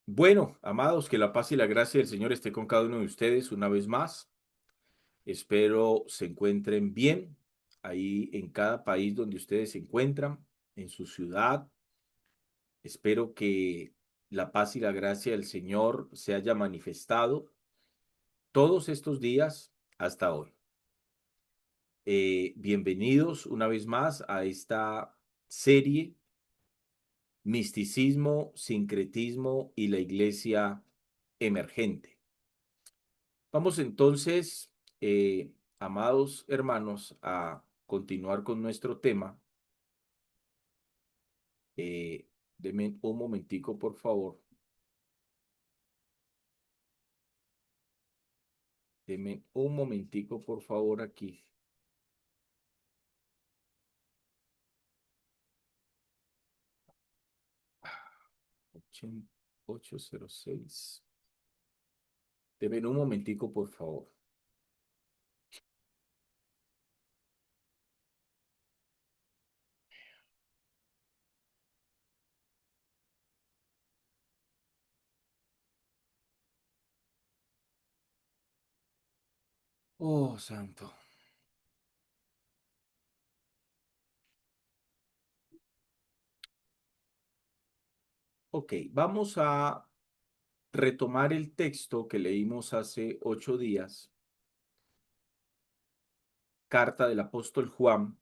Bueno, amados, que la paz y la gracia del Señor esté con cada uno de ustedes una vez más. Espero se encuentren bien ahí en cada país donde ustedes se encuentran, en su ciudad. Espero que la paz y la gracia del Señor se haya manifestado todos estos días hasta hoy. Bienvenidos una vez más a esta serie Misticismo, Sincretismo y la Iglesia Emergente. Vamos entonces, amados hermanos, a continuar con nuestro tema. Denme un momentico, por favor. Denme un momentico, por favor, aquí. 806. Denme un momentico, por favor. Oh, santo. Ok, vamos a retomar el texto que leímos hace 8 días. Carta del apóstol Juan.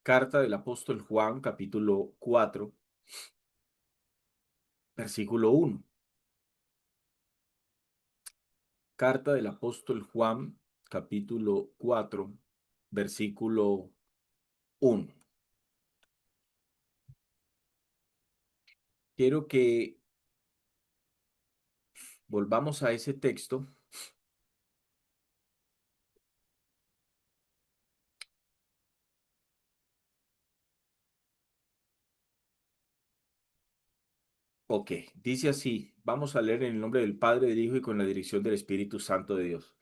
Carta del apóstol Juan, capítulo 4, versículo 1. Carta del apóstol Juan, capítulo 4, versículo 1. Quiero que volvamos a ese texto. Ok, dice así. Vamos a leer en el nombre del Padre, del Hijo y con la dirección del Espíritu Santo de Dios.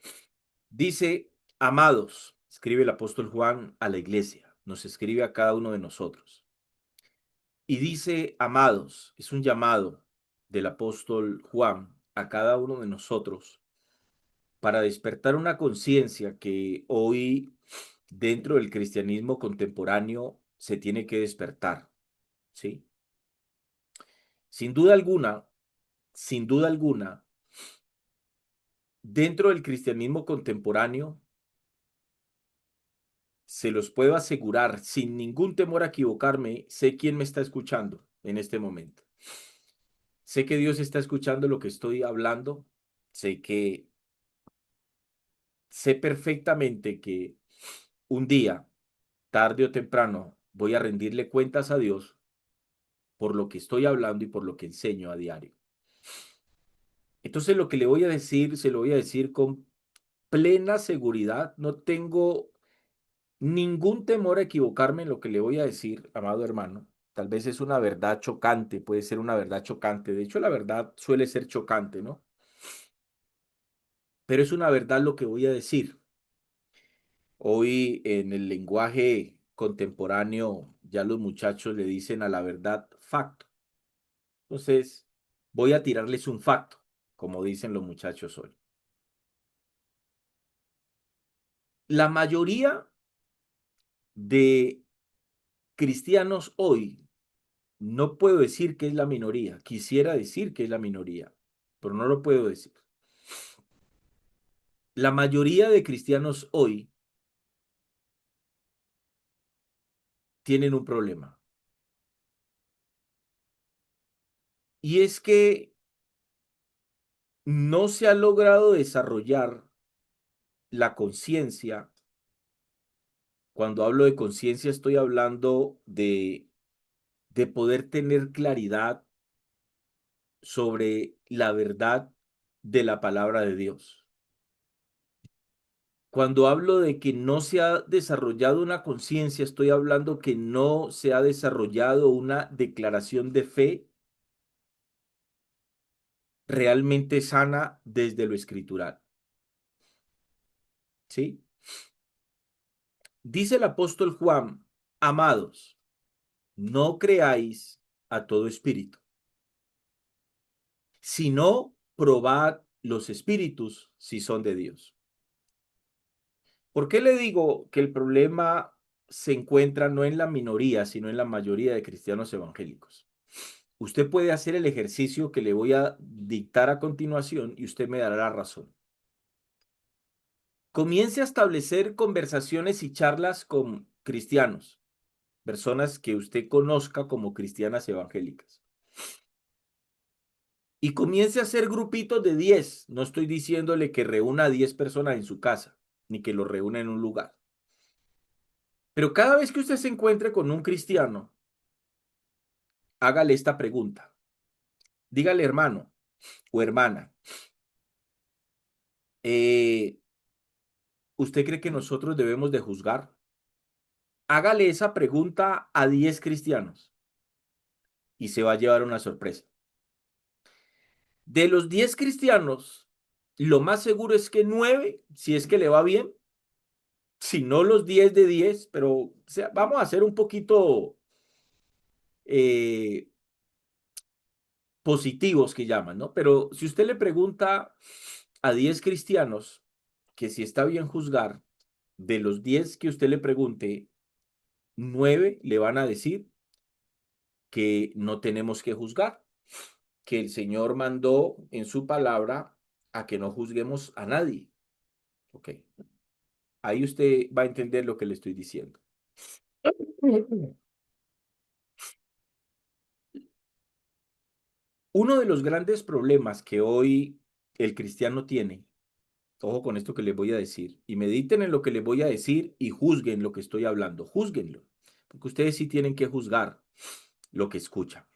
Dice, amados, escribe el apóstol Juan a la iglesia, nos escribe a cada uno de nosotros. Y dice, amados, es un llamado del apóstol Juan a cada uno de nosotros para despertar una conciencia que hoy dentro del cristianismo contemporáneo se tiene que despertar, ¿sí? Sin duda alguna, sin duda alguna, dentro del cristianismo contemporáneo se los puedo asegurar sin ningún temor a equivocarme, sé quién me está escuchando en este momento. Sé que Dios está escuchando lo que estoy hablando, sé que sé perfectamente que un día, tarde o temprano, voy a rendirle cuentas a Dios por lo que estoy hablando y por lo que enseño a diario. Entonces lo que le voy a decir, se lo voy a decir con plena seguridad. No tengo ningún temor a equivocarme en lo que le voy a decir, amado hermano. Tal vez es una verdad chocante, puede ser una verdad chocante. De hecho, la verdad suele ser chocante, ¿no? Pero es una verdad lo que voy a decir. Hoy en el lenguaje contemporáneo ya los muchachos le dicen a la verdad facto. Entonces, voy a tirarles un facto, como dicen los muchachos hoy. La mayoría de cristianos hoy, no puedo decir que es la minoría, quisiera decir que es la minoría, pero no lo puedo decir. La mayoría de cristianos hoy tienen un problema. Y es que no se ha logrado desarrollar la conciencia. Cuando hablo de conciencia estoy hablando de poder tener claridad sobre la verdad de la palabra de Dios. Cuando hablo de que no se ha desarrollado una conciencia, estoy hablando que no se ha desarrollado una declaración de fe realmente sana desde lo escritural. ¿Sí? Dice el apóstol Juan, amados, no creáis a todo espíritu. sino probad los espíritus si son de Dios. ¿Por qué le digo que el problema se encuentra no en la minoría, sino en la mayoría de cristianos evangélicos? Usted puede hacer el ejercicio que le voy a dictar a continuación y usted me dará la razón. Comience a establecer conversaciones y charlas con cristianos, personas que usted conozca como cristianas evangélicas. Y comience a hacer grupitos de 10. No estoy diciéndole que reúna a 10 personas en su casa, ni que los reúna en un lugar. Pero cada vez que usted se encuentre con un cristiano, hágale esta pregunta. Dígale, hermano o hermana, ¿usted cree que nosotros debemos de juzgar? Hágale esa pregunta a 10 cristianos y se va a llevar una sorpresa. De los 10 cristianos, lo más seguro es que 9, si es que le va bien, si no los 10 de 10, pero o sea, vamos a hacer un poquito eh, positivos que llaman, ¿no? Pero si usted le pregunta a 10 cristianos que si está bien juzgar, de los 10 que usted le pregunte, 9 le van a decir que no tenemos que juzgar, que el Señor mandó en su palabra a que no juzguemos a nadie. Ok, ahí usted va a entender lo que le estoy diciendo. Uno de los grandes problemas que hoy el cristiano tiene, ojo con esto que les voy a decir, y mediten en lo que les voy a decir y juzguen lo que estoy hablando, juzguenlo, porque ustedes sí tienen que juzgar lo que escuchan,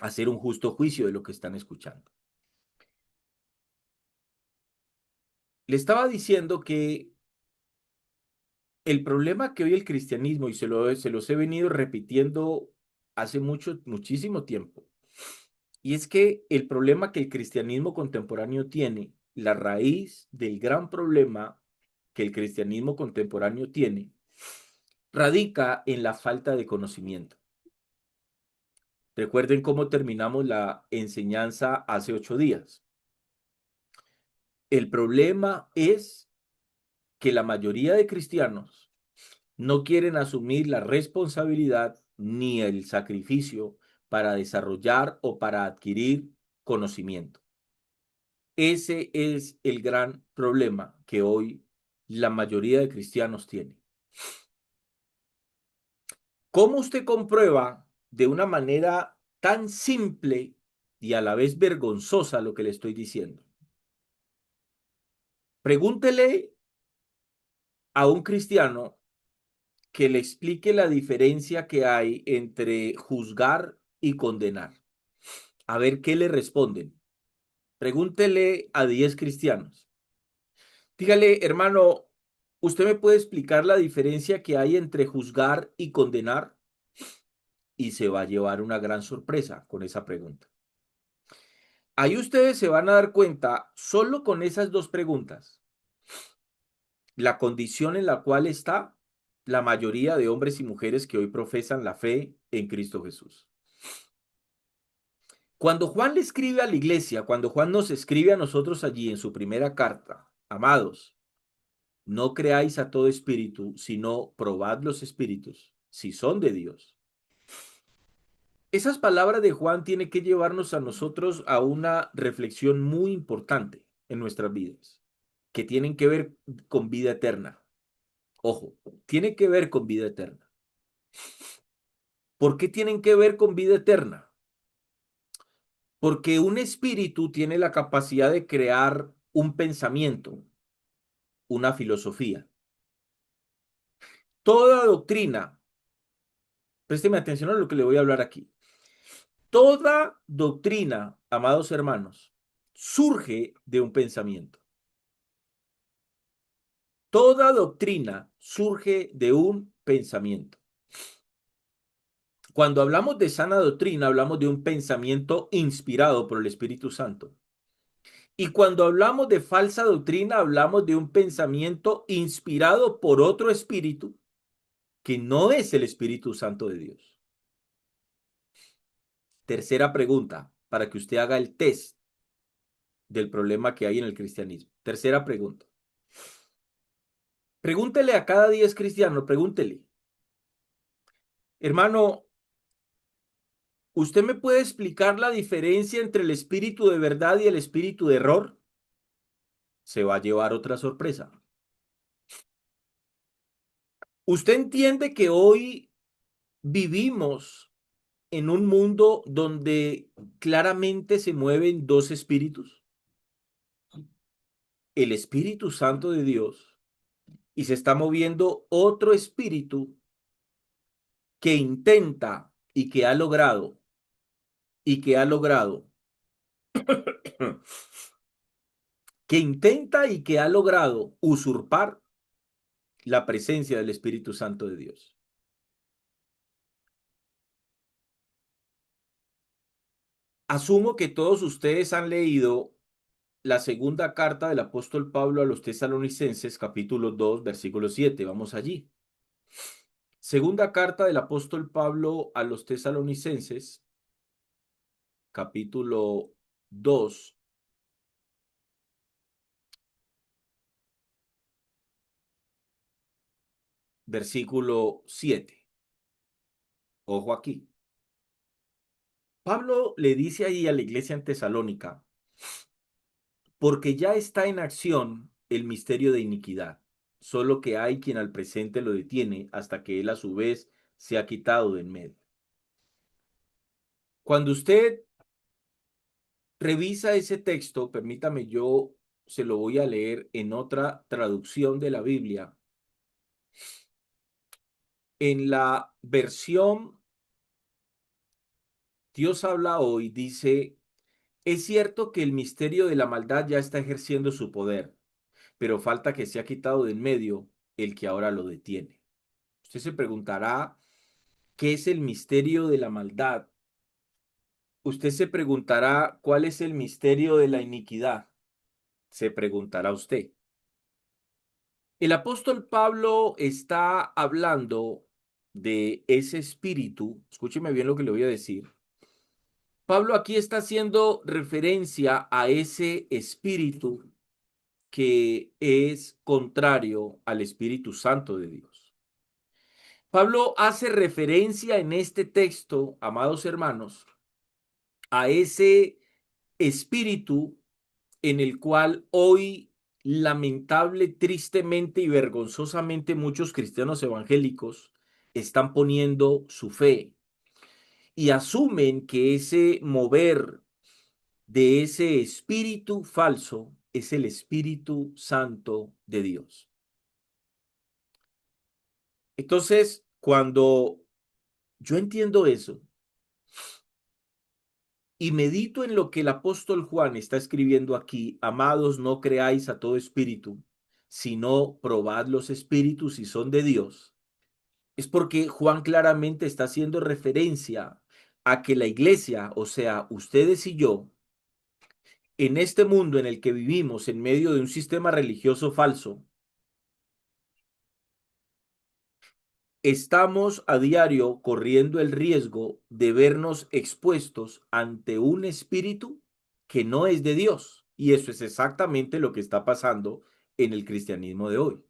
hacer un justo juicio de lo que están escuchando. Le estaba diciendo que el problema que hoy el cristianismo, y se los he venido repitiendo hace muchísimo tiempo, y es que el problema que el cristianismo contemporáneo tiene, la raíz del gran problema que el cristianismo contemporáneo tiene, radica en la falta de conocimiento. Recuerden cómo terminamos la enseñanza hace 8 días. El problema es que la mayoría de cristianos no quieren asumir la responsabilidad ni el sacrificio para desarrollar o para adquirir conocimiento. Ese es el gran problema que hoy la mayoría de cristianos tiene. ¿Cómo usted comprueba de una manera tan simple y a la vez vergonzosa lo que le estoy diciendo? Pregúntele a un cristiano que le explique la diferencia que hay entre juzgar y condenar. A ver qué le responden. Pregúntele a 10 cristianos. Dígale, hermano, ¿usted me puede explicar la diferencia que hay entre juzgar y condenar? Y se va a llevar una gran sorpresa con esa pregunta. Ahí ustedes se van a dar cuenta, solo con esas dos preguntas, la condición en la cual está la mayoría de hombres y mujeres que hoy profesan la fe en Cristo Jesús. Cuando Juan le escribe a la iglesia, cuando Juan nos escribe a nosotros allí en su primera carta, amados, no creáis a todo espíritu, sino probad los espíritus, si son de Dios. Esas palabras de Juan tienen que llevarnos a nosotros a una reflexión muy importante en nuestras vidas, que tienen que ver con vida eterna. Ojo, tiene que ver con vida eterna. ¿Por qué tienen que ver con vida eterna? Porque un espíritu tiene la capacidad de crear un pensamiento, una filosofía. Toda doctrina, présteme atención a lo que le voy a hablar aquí. Toda doctrina, amados hermanos, surge de un pensamiento. Toda doctrina surge de un pensamiento. Cuando hablamos de sana doctrina, hablamos de un pensamiento inspirado por el Espíritu Santo. Y cuando hablamos de falsa doctrina, hablamos de un pensamiento inspirado por otro espíritu que no es el Espíritu Santo de Dios. Tercera pregunta. para que usted haga el test del problema que hay en el cristianismo. Tercera pregunta. Pregúntele a cada 10 cristianos, pregúntele, hermano, ¿usted me puede explicar la diferencia entre el espíritu de verdad y el espíritu de error? Se va a llevar otra sorpresa. ¿Usted entiende que hoy vivimos en un mundo donde claramente se mueven dos espíritus? El Espíritu Santo de Dios, y se está moviendo otro espíritu que intenta y que ha logrado que intenta y que ha logrado usurpar la presencia del Espíritu Santo de Dios. Asumo que todos ustedes han leído la segunda carta del apóstol Pablo a los tesalonicenses, capítulo 2, versículo 7. Vamos allí. Segunda carta del apóstol Pablo a los tesalonicenses, capítulo 2, versículo 7. Ojo aquí. Pablo le dice ahí a la iglesia en Tesalónica, porque ya está en acción el misterio de iniquidad, solo que hay quien al presente lo detiene hasta que él a su vez se ha quitado de en medio. Cuando usted revisa ese texto, permítame, yo se lo voy a leer en otra traducción de la Biblia. En la versión Dios habla hoy, dice, es cierto que el misterio de la maldad ya está ejerciendo su poder, pero falta que se ha quitado de en medio el que ahora lo detiene. Usted se preguntará, ¿qué es el misterio de la maldad? Usted se preguntará, ¿cuál es el misterio de la iniquidad? Se preguntará usted. El apóstol Pablo está hablando de ese espíritu. Escúcheme bien lo que le voy a decir. Pablo aquí está haciendo referencia a ese espíritu que es contrario al Espíritu Santo de Dios. Pablo hace referencia en este texto, amados hermanos, a ese espíritu en el cual hoy lamentable, tristemente y vergonzosamente muchos cristianos evangélicos están poniendo su fe y asumen que ese mover de ese espíritu falso es el Espíritu Santo de Dios. Entonces, cuando yo entiendo eso y medito en lo que el apóstol Juan está escribiendo aquí, amados, no creáis a todo espíritu, sino probad los espíritus si son de Dios, es porque Juan claramente está haciendo referencia a que la iglesia, o sea, ustedes y yo, en este mundo en el que vivimos en medio de un sistema religioso falso, estamos a diario corriendo el riesgo de vernos expuestos ante un espíritu que no es de Dios. Y eso es exactamente lo que está pasando en el cristianismo de hoy.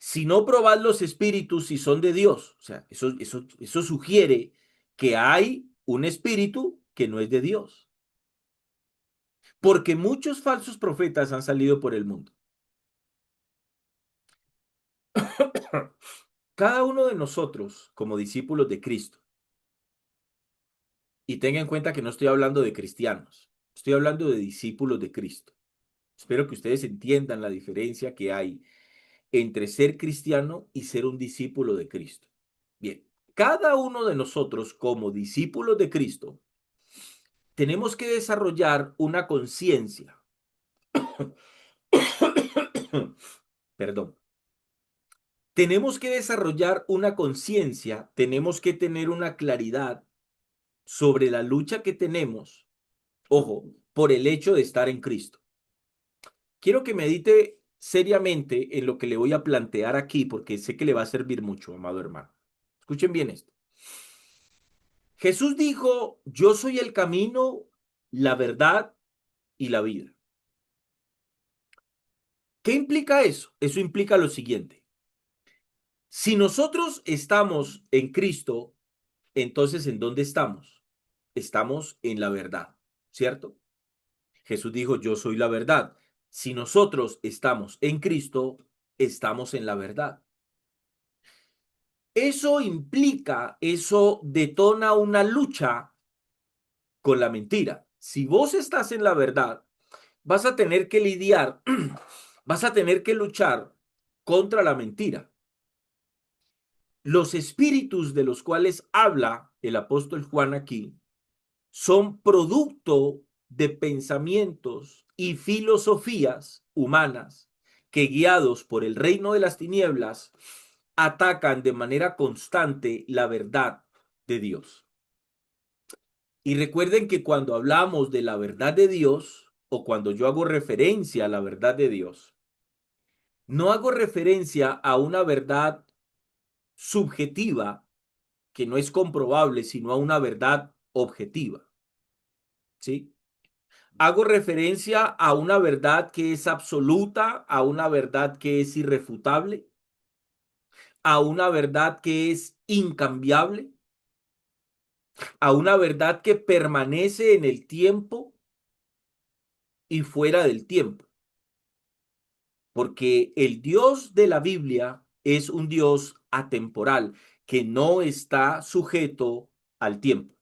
Si no probad los espíritus si son de Dios, o sea, eso sugiere que hay un espíritu que no es de Dios. Porque muchos falsos profetas han salido por el mundo. Cada uno de nosotros, como discípulos de Cristo, y tenga en cuenta que no estoy hablando de cristianos, estoy hablando de discípulos de Cristo. Espero que ustedes entiendan la diferencia que hay entre ser cristiano y ser un discípulo de Cristo. Bien, cada uno de nosotros como discípulos de Cristo tenemos que desarrollar una conciencia. Perdón. Tenemos que desarrollar una conciencia, tenemos que tener una claridad sobre la lucha que tenemos, ojo, por el hecho de estar en Cristo. Quiero que medite seriamente en lo que le voy a plantear aquí, porque sé que le va a servir mucho, amado hermano. Escuchen bien esto. Jesús dijo, yo soy el camino, la verdad y la vida. ¿Qué implica eso? Eso implica lo siguiente. Si nosotros estamos en Cristo, entonces ¿en dónde estamos? Estamos en la verdad, ¿cierto? Jesús dijo, yo soy la verdad. Si nosotros estamos en Cristo, estamos en la verdad. Eso implica, eso detona una lucha con la mentira. Si vos estás en la verdad, vas a tener que lidiar, vas a tener que luchar contra la mentira. Los espíritus de los cuales habla el apóstol Juan aquí son producto de pensamientos y filosofías humanas que, guiados por el reino de las tinieblas, atacan de manera constante la verdad de Dios. Y recuerden que cuando hablamos de la verdad de Dios, o cuando yo hago referencia a la verdad de Dios, no hago referencia a una verdad subjetiva que no es comprobable, sino a una verdad objetiva, ¿sí? Hago referencia a una verdad que es absoluta, a una verdad que es irrefutable, a una verdad que es incambiable, a una verdad que permanece en el tiempo y fuera del tiempo. Porque el Dios de la Biblia es un Dios atemporal, que no está sujeto al tiempo.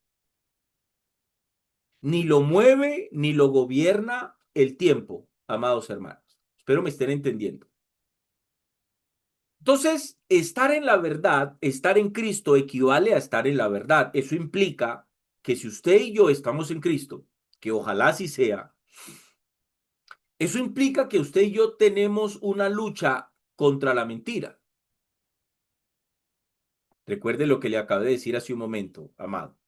Ni lo mueve ni lo gobierna el tiempo, amados hermanos. Espero me estén entendiendo. Entonces, estar en la verdad, estar en Cristo equivale a estar en la verdad. Eso implica que si usted y yo estamos en Cristo, que ojalá así sea, eso implica que usted y yo tenemos una lucha contra la mentira. Recuerde lo que le acabé de decir hace un momento, amado.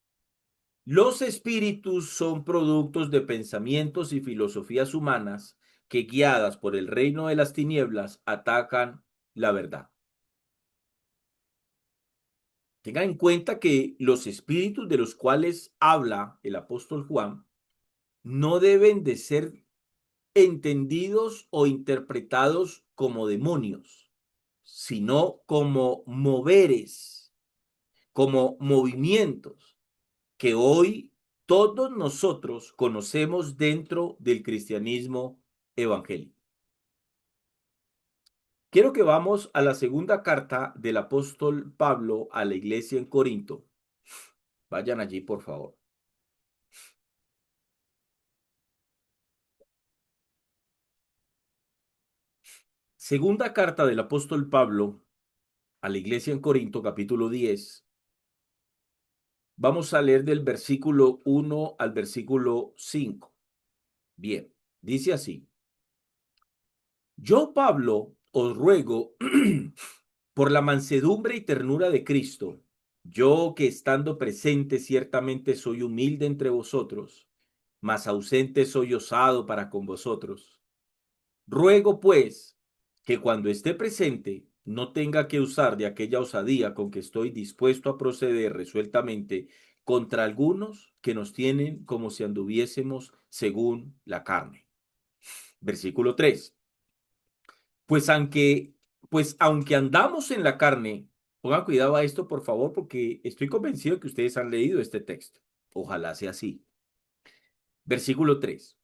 Los espíritus son productos de pensamientos y filosofías humanas que, guiadas por el reino de las tinieblas, atacan la verdad. Tenga en cuenta que los espíritus de los cuales habla el apóstol Juan no deben de ser entendidos o interpretados como demonios, sino como moveres, como movimientos que hoy todos nosotros conocemos dentro del cristianismo evangélico. Quiero que vamos a la segunda carta del apóstol Pablo a la iglesia en Corinto. Vayan allí, por favor. Segunda carta del apóstol Pablo a la iglesia en Corinto, capítulo 10. Vamos a leer del versículo 1 al versículo 5. Bien, dice así. Yo, Pablo, os ruego por la mansedumbre y ternura de Cristo, yo que estando presente ciertamente soy humilde entre vosotros, mas ausente soy osado para con vosotros. Ruego, pues, que cuando esté presente no tenga que usar de aquella osadía con que estoy dispuesto a proceder resueltamente contra algunos que nos tienen como si anduviésemos según la carne. Versículo 3. Pues aunque, pues aunque andamos en la carne, pongan cuidado a esto, por favor, porque estoy convencido que ustedes han leído este texto. Ojalá sea así. Versículo 3.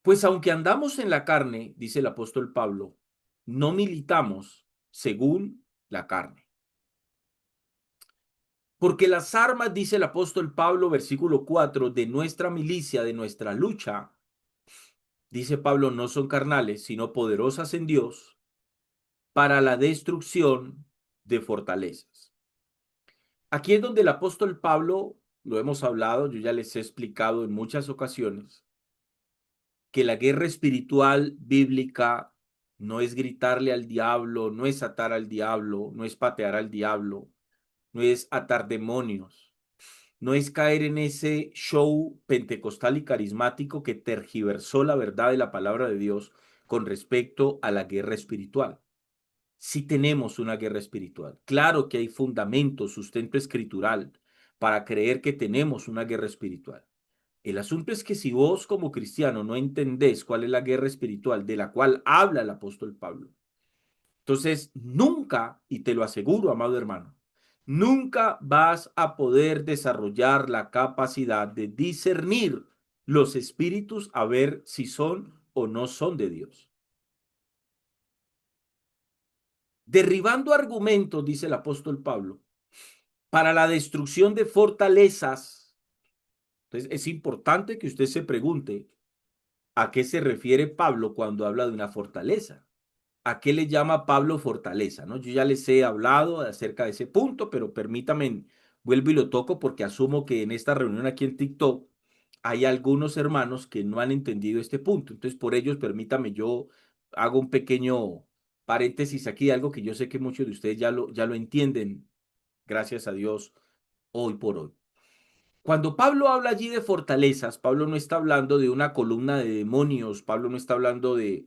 Pues aunque andamos en la carne, dice el apóstol Pablo, no militamos según la carne. Porque las armas, dice el apóstol Pablo, versículo 4, de nuestra milicia, de nuestra lucha, dice Pablo, no son carnales, sino poderosas en Dios para la destrucción de fortalezas. Aquí es donde el apóstol Pablo, lo hemos hablado, yo ya les he explicado en muchas ocasiones, que la guerra espiritual bíblica no es gritarle al diablo, no es atar al diablo, no es patear al diablo, no es atar demonios, no es caer en ese show pentecostal y carismático que tergiversó la verdad de la palabra de Dios con respecto a la guerra espiritual. Sí tenemos una guerra espiritual. Claro que hay fundamento, sustento escritural para creer que tenemos una guerra espiritual. El asunto es que si vos como cristiano no entendés cuál es la guerra espiritual de la cual habla el apóstol Pablo, entonces nunca, y te lo aseguro, amado hermano, nunca vas a poder desarrollar la capacidad de discernir los espíritus a ver si son o no son de Dios. Derribando argumentos, dice el apóstol Pablo, para la destrucción de fortalezas. Entonces es importante que usted se pregunte a qué se refiere Pablo cuando habla de una fortaleza. ¿A qué le llama Pablo fortaleza? ¿No? Yo ya les he hablado acerca de ese punto, pero permítanme, vuelvo y lo toco porque asumo que en esta reunión aquí en TikTok hay algunos hermanos que no han entendido este punto. Entonces, por ellos, permítame, yo hago un pequeño paréntesis aquí de algo que yo sé que muchos de ustedes ya lo entienden, gracias a Dios, hoy por hoy. Cuando Pablo habla allí de fortalezas, Pablo no está hablando de una columna de demonios, Pablo no está hablando de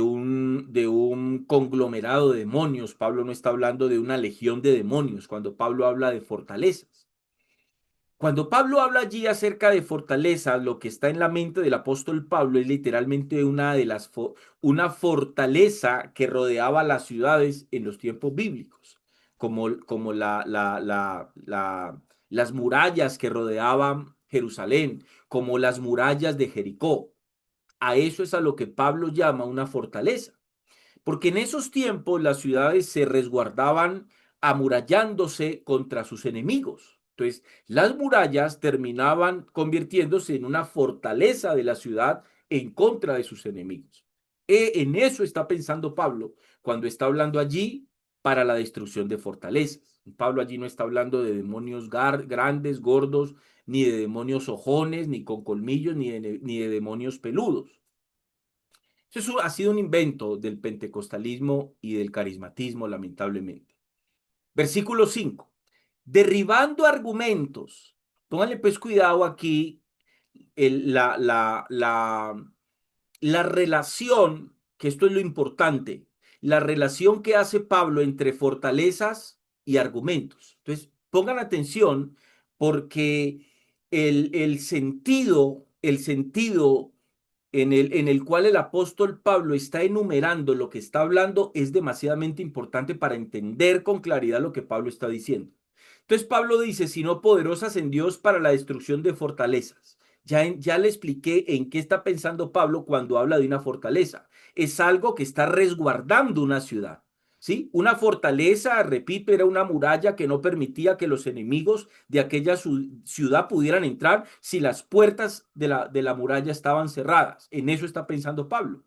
un conglomerado de demonios, Pablo no está hablando de una legión de demonios, cuando Pablo habla de fortalezas. Cuando Pablo habla allí acerca de fortaleza, lo que está en la mente del apóstol Pablo es literalmente una fortaleza que rodeaba las ciudades en los tiempos bíblicos, como las murallas que rodeaban Jerusalén, como las murallas de Jericó. A eso es a lo que Pablo llama una fortaleza. Porque en esos tiempos las ciudades se resguardaban amurallándose contra sus enemigos. Entonces, las murallas terminaban convirtiéndose en una fortaleza de la ciudad en contra de sus enemigos. En eso está pensando Pablo cuando está hablando allí para la destrucción de fortalezas. Pablo allí no está hablando de demonios grandes, gordos, ni de demonios ojones, ni con colmillos, ni de demonios peludos. Eso ha sido un invento del pentecostalismo y del carismatismo, lamentablemente. Versículo 5. Derribando argumentos. Pónganle pues cuidado aquí la relación, que esto es lo importante, la relación que hace Pablo entre fortalezas y argumentos. Entonces, pongan atención porque el sentido en el cual el apóstol Pablo está enumerando lo que está hablando es demasiadamente importante para entender con claridad lo que Pablo está diciendo. Entonces Pablo dice, sino poderosas en Dios para la destrucción de fortalezas. Ya le expliqué en qué está pensando Pablo cuando habla de una fortaleza. Es algo que está resguardando una ciudad. ¿Sí? Una fortaleza, repito, era una muralla que no permitía que los enemigos de aquella ciudad pudieran entrar si las puertas de la muralla estaban cerradas. En eso está pensando Pablo.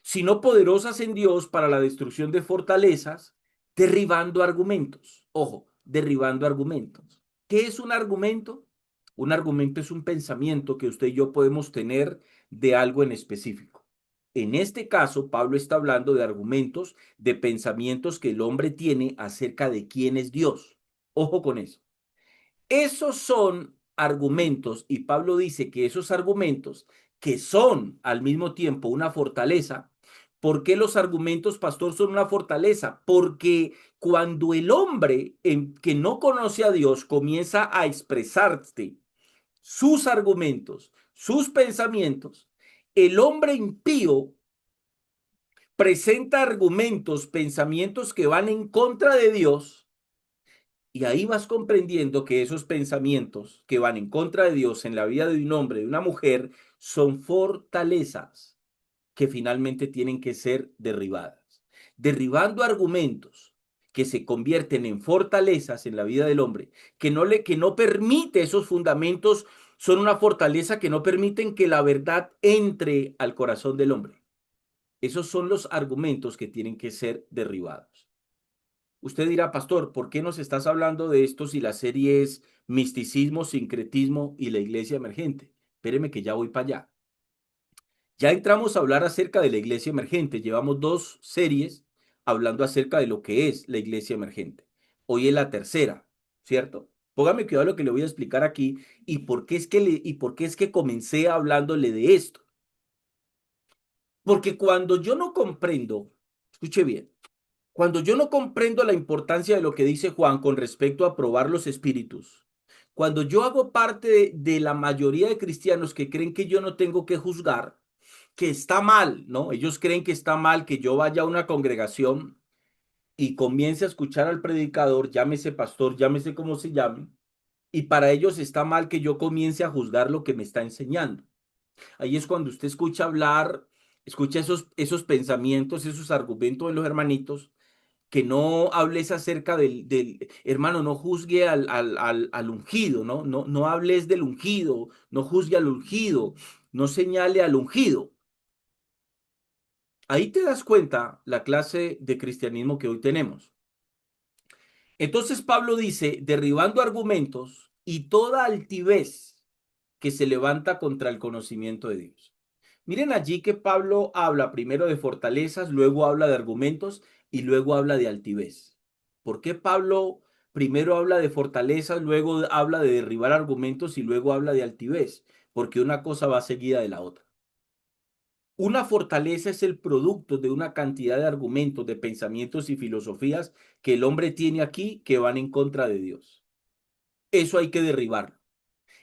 Sino poderosas en Dios para la destrucción de fortalezas, derribando argumentos. Ojo, derribando argumentos. ¿Qué es un argumento? Un argumento es un pensamiento que usted y yo podemos tener de algo en específico. En este caso, Pablo está hablando de argumentos, de pensamientos que el hombre tiene acerca de quién es Dios. Ojo con eso. Esos son argumentos, y Pablo dice que esos argumentos, que son al mismo tiempo una fortaleza. ¿Por qué los argumentos, pastor, son una fortaleza? Porque cuando el hombre que no conoce a Dios comienza a expresarte sus argumentos, sus pensamientos, el hombre impío presenta argumentos, pensamientos que van en contra de Dios. Y ahí vas comprendiendo que esos pensamientos que van en contra de Dios en la vida de un hombre, de una mujer, son fortalezas que finalmente tienen que ser derribadas. Derribando argumentos que se convierten en fortalezas en la vida del hombre, que no permite esos fundamentos, son una fortaleza que no permiten que la verdad entre al corazón del hombre. Esos son los argumentos que tienen que ser derribados. Usted dirá, pastor, ¿por qué nos estás hablando de esto si la serie es misticismo, sincretismo y la iglesia emergente? Espéreme que ya voy para allá. Ya entramos a hablar acerca de la iglesia emergente. Llevamos 2 series hablando acerca de lo que es la iglesia emergente. Hoy es la tercera, ¿cierto? Póngame cuidado lo que le voy a explicar aquí y por qué es que comencé hablándole de esto. Porque cuando yo no comprendo, escuche bien, Cuando yo no comprendo la importancia de lo que dice Juan con respecto a probar los espíritus, cuando yo hago parte de la mayoría de cristianos que creen que yo no tengo que juzgar, que está mal, ¿no? Ellos creen que está mal que yo vaya a una congregación y comience a escuchar al predicador, llámese pastor, llámese como se llame, y para ellos está mal que yo comience a juzgar lo que me está enseñando. Ahí es cuando usted escucha hablar, escucha esos pensamientos, esos argumentos de los hermanitos, que no hables acerca hermano, no juzgue al ungido, ¿no? No hables del ungido, no juzgue al ungido, no señale al ungido. Ahí te das cuenta la clase de cristianismo que hoy tenemos. Entonces Pablo dice, derribando argumentos y toda altivez que se levanta contra el conocimiento de Dios. Miren allí que Pablo habla primero de fortalezas, luego habla de argumentos y luego habla de altivez. ¿Por qué Pablo primero habla de fortalezas, luego habla de derribar argumentos y luego habla de altivez? Porque una cosa va seguida de la otra. Una fortaleza es el producto de una cantidad de argumentos, de pensamientos y filosofías que el hombre tiene aquí que van en contra de Dios. Eso hay que derribarlo.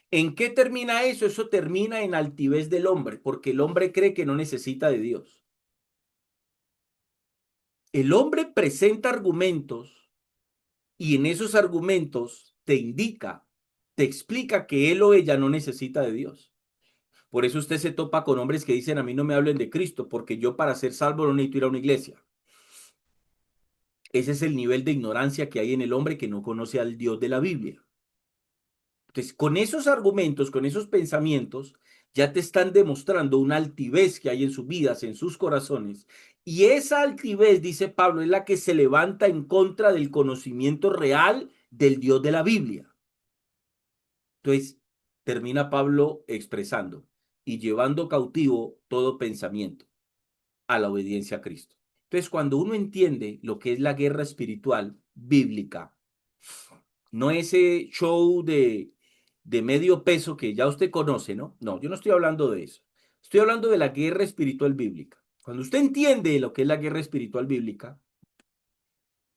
¿En qué termina eso? Eso termina en altivez del hombre, porque el hombre cree que no necesita de Dios. El hombre presenta argumentos y en esos argumentos te indica, te explica que él o ella no necesita de Dios. Por eso usted se topa con hombres que dicen, a mí no me hablen de Cristo, porque yo para ser salvo no necesito ir a una iglesia. Ese es el nivel de ignorancia que hay en el hombre que no conoce al Dios de la Biblia. Entonces, con esos argumentos, con esos pensamientos, ya te están demostrando una altivez que hay en sus vidas, en sus corazones. Y esa altivez, dice Pablo, es la que se levanta en contra del conocimiento real del Dios de la Biblia. Entonces, termina Pablo expresando y llevando cautivo todo pensamiento a la obediencia a Cristo. Entonces, cuando uno entiende lo que es la guerra espiritual bíblica, no ese show de medio peso que ya usted conoce, ¿no? No, yo no estoy hablando de eso. Estoy hablando de la guerra espiritual bíblica. Cuando usted entiende lo que es la guerra espiritual bíblica,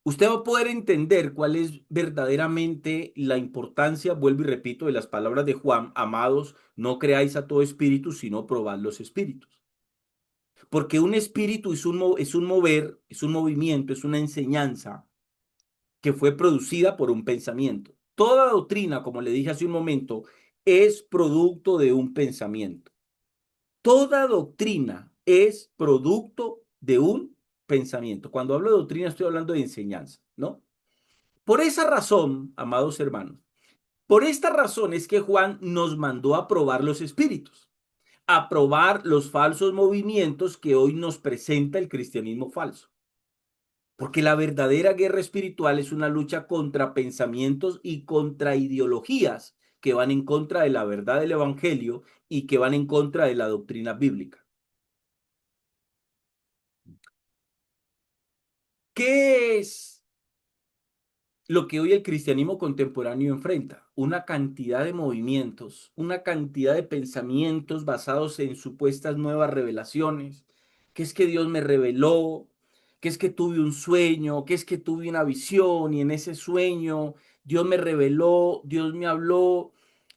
usted va a poder entender cuál es verdaderamente la importancia, vuelvo y repito, de las palabras de Juan, amados, no creáis a todo espíritu, sino probad los espíritus. Porque un espíritu es un mover, es un movimiento, es una enseñanza que fue producida por un pensamiento. Toda doctrina, como le dije hace un momento, es producto de un pensamiento. Toda doctrina es producto de un pensamiento. Cuando hablo de doctrina estoy hablando de enseñanza, ¿no? Por esa razón, amados hermanos, por esta razón es que Juan nos mandó a probar los espíritus, a probar los falsos movimientos que hoy nos presenta el cristianismo falso. Porque la verdadera guerra espiritual es una lucha contra pensamientos y contra ideologías que van en contra de la verdad del evangelio y que van en contra de la doctrina bíblica. ¿Qué es lo que hoy el cristianismo contemporáneo enfrenta? Una cantidad de movimientos, una cantidad de pensamientos basados en supuestas nuevas revelaciones, que es que Dios me reveló, que es que tuve un sueño, que es que tuve una visión y en ese sueño Dios me reveló, Dios me habló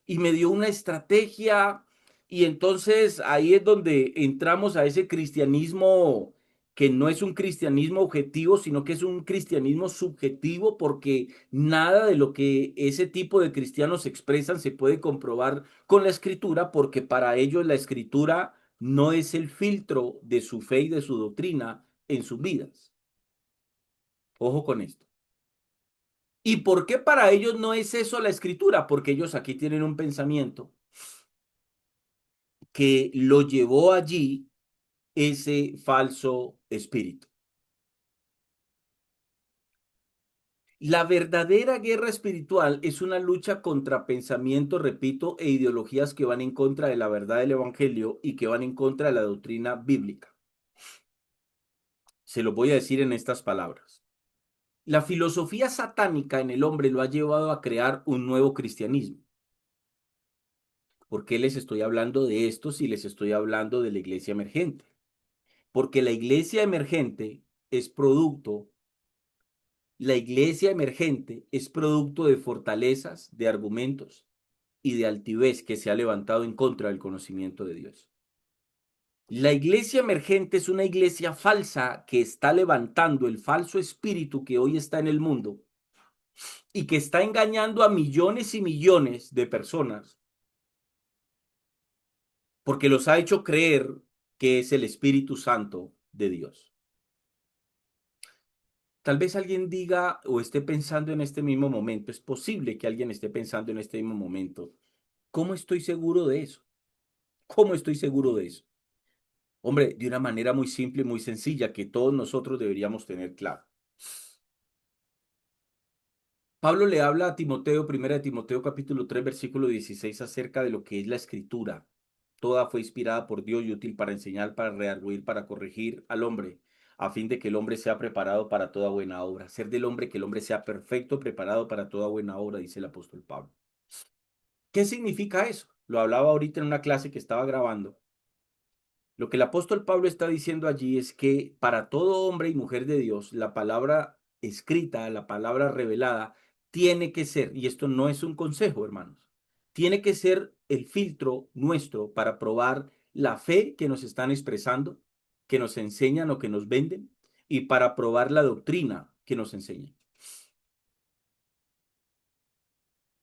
y me dio una estrategia y entonces ahí es donde entramos a ese cristianismo que no es un cristianismo objetivo, sino que es un cristianismo subjetivo, porque nada de lo que ese tipo de cristianos expresan se puede comprobar con la escritura, porque para ellos la escritura no es el filtro de su fe y de su doctrina en sus vidas. Ojo con esto. ¿Y por qué para ellos no es eso la escritura? Porque ellos aquí tienen un pensamiento que lo llevó allí ese falso espíritu. La verdadera guerra espiritual es una lucha contra pensamientos, repito, e ideologías que van en contra de la verdad del Evangelio y que van en contra de la doctrina bíblica. Se lo voy a decir en estas palabras. La filosofía satánica en el hombre lo ha llevado a crear un nuevo cristianismo. ¿Por qué les estoy hablando de esto si les estoy hablando de la iglesia emergente? Porque la iglesia emergente es producto La iglesia emergente es producto de fortalezas, de argumentos y de altivez que se ha levantado en contra del conocimiento de Dios. La iglesia emergente es una iglesia falsa que está levantando el falso espíritu que hoy está en el mundo y que está engañando a millones y millones de personas porque los ha hecho creer que es el Espíritu Santo de Dios. Tal vez alguien diga o esté pensando en este mismo momento, es posible que alguien esté pensando en este mismo momento, ¿cómo estoy seguro de eso? ¿Cómo estoy seguro de eso? Hombre, de una manera muy simple y muy sencilla que todos nosotros deberíamos tener claro. Pablo le habla a Timoteo, primera de Timoteo capítulo 3 versículo 16 acerca de lo que es la escritura. Toda fue inspirada por Dios y útil para enseñar, para redarguir, para corregir al hombre, a fin de que el hombre sea preparado para toda buena obra. Ser del hombre, que el hombre sea perfecto, preparado para toda buena obra, dice el apóstol Pablo. ¿Qué significa eso? Lo hablaba ahorita en una clase que estaba grabando. Lo que el apóstol Pablo está diciendo allí es que para todo hombre y mujer de Dios, la palabra escrita, la palabra revelada, tiene que ser, y esto no es un consejo, hermanos, tiene que ser el filtro nuestro para probar la fe que nos están expresando, que nos enseñan o que nos venden, y para probar la doctrina que nos enseñan.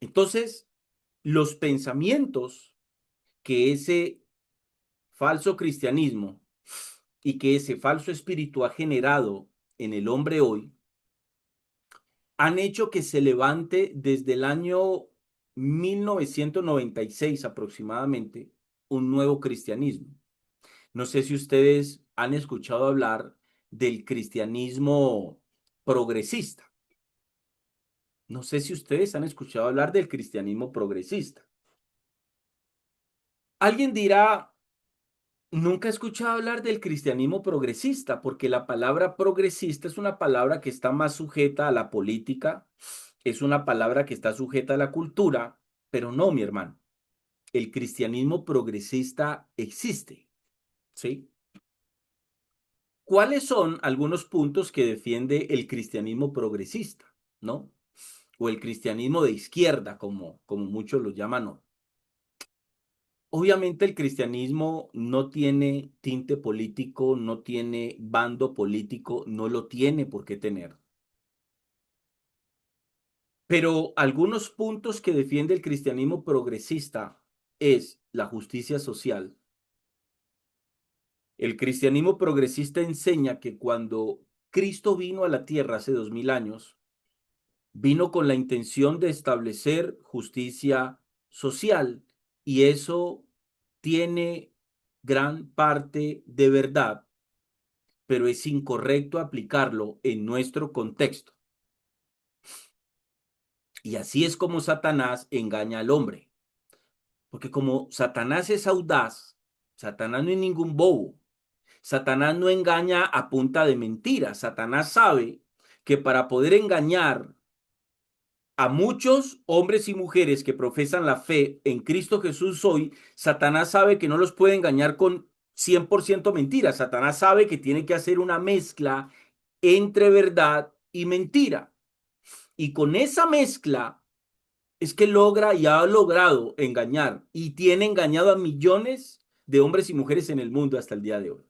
Entonces, los pensamientos que ese falso cristianismo y que ese falso espíritu ha generado en el hombre hoy, han hecho que se levante desde el año 1996 aproximadamente un nuevo cristianismo. No sé si ustedes han escuchado hablar del cristianismo progresista. No sé si ustedes han escuchado hablar del cristianismo progresista. Alguien dirá, nunca he escuchado hablar del cristianismo progresista, porque la palabra progresista es una palabra que está más sujeta a la política, es una palabra que está sujeta a la cultura, pero no, mi hermano. El cristianismo progresista existe, ¿sí? ¿Cuáles son algunos puntos que defiende el cristianismo progresista, ¿no? O el cristianismo de izquierda, como muchos lo llaman, ¿no? Obviamente el cristianismo no tiene tinte político, no tiene bando político, no lo tiene por qué tener. Pero algunos puntos que defiende el cristianismo progresista es la justicia social. El cristianismo progresista enseña que cuando Cristo vino a la tierra hace 2000 años, vino con la intención de establecer justicia social y eso tiene gran parte de verdad, pero es incorrecto aplicarlo en nuestro contexto. Y así es como Satanás engaña al hombre. Porque como Satanás es audaz, Satanás no es ningún bobo. Satanás no engaña a punta de mentiras. Satanás sabe que para poder engañar a muchos hombres y mujeres que profesan la fe en Cristo Jesús hoy, Satanás sabe que no los puede engañar con 100% mentiras. Satanás sabe que tiene que hacer una mezcla entre verdad y mentira. Y con esa mezcla es que logra y ha logrado engañar y tiene engañado a millones de hombres y mujeres en el mundo hasta el día de hoy.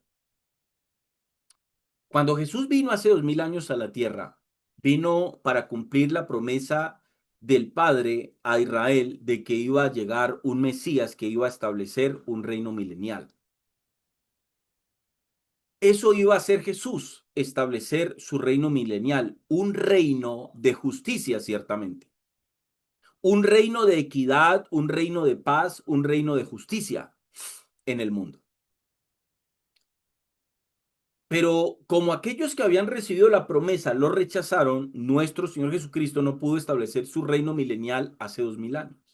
Cuando Jesús vino hace 2000 años a la tierra, vino para cumplir la promesa del Padre a Israel de que iba a llegar un Mesías que iba a establecer un reino milenial. Eso iba a hacer Jesús, establecer su reino milenial, un reino de justicia, ciertamente, un reino de equidad, un reino de paz, un reino de justicia en el mundo. Pero como aquellos que habían recibido la promesa lo rechazaron, nuestro Señor Jesucristo no pudo establecer su reino milenial hace 2000 años.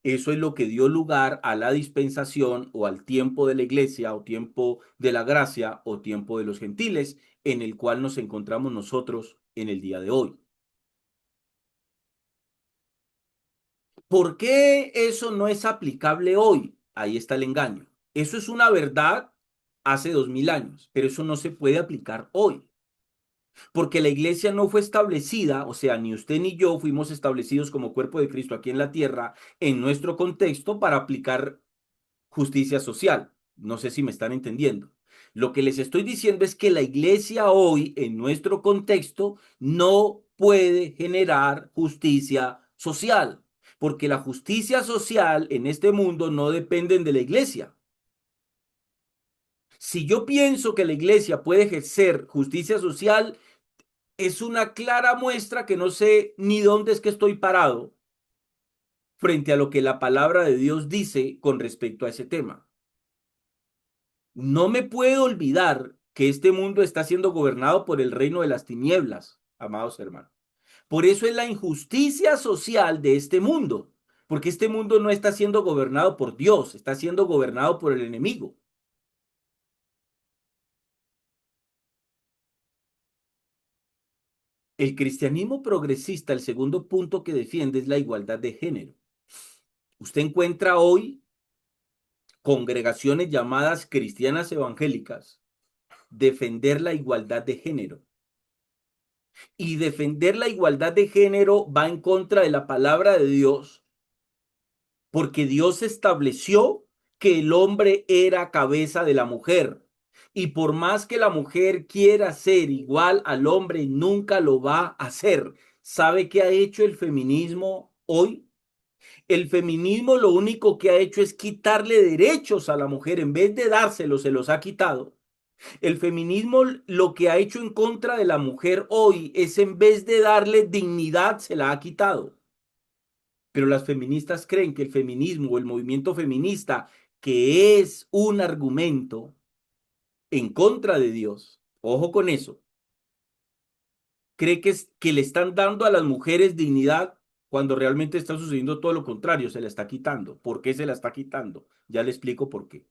Eso es lo que dio lugar a la dispensación o al tiempo de la iglesia o tiempo de la gracia o tiempo de los gentiles en el cual nos encontramos nosotros en el día de hoy. ¿Por qué eso no es aplicable hoy? Ahí está el engaño. Eso es una verdad hace 2000 años, pero eso no se puede aplicar hoy. porque la iglesia no fue establecida, o sea, ni usted ni yo fuimos establecidos como cuerpo de Cristo aquí en la tierra, en nuestro contexto, para aplicar justicia social. No sé si me están entendiendo. Lo que les estoy diciendo es que la iglesia hoy, en nuestro contexto, no puede generar justicia social, porque la justicia social en este mundo no depende de la iglesia. Si yo pienso que la iglesia puede ejercer justicia social, es una clara muestra que no sé ni dónde es que estoy parado frente a lo que la palabra de Dios dice con respecto a ese tema. No me puedo olvidar que este mundo está siendo gobernado por el reino de las tinieblas, amados hermanos. Por eso es la injusticia social de este mundo, porque este mundo no está siendo gobernado por Dios, está siendo gobernado por el enemigo. El cristianismo progresista, el segundo punto que defiende es la igualdad de género. Usted encuentra hoy congregaciones llamadas cristianas evangélicas defender la igualdad de género. Y defender la igualdad de género va en contra de la palabra de Dios, porque Dios estableció que el hombre era cabeza de la mujer. Y por más que la mujer quiera ser igual al hombre, nunca lo va a hacer. ¿Sabe qué ha hecho el feminismo hoy? El feminismo lo único que ha hecho es quitarle derechos a la mujer. En vez de dárselos, se los ha quitado. El feminismo lo que ha hecho en contra de la mujer hoy es, en vez de darle dignidad, se la ha quitado. Pero las feministas creen que el feminismo o el movimiento feminista, que es un argumento en contra de Dios, ojo con eso, cree que le están dando a las mujeres dignidad cuando realmente está sucediendo todo lo contrario, se la está quitando. ¿Por qué se la está quitando? Ya le explico por qué.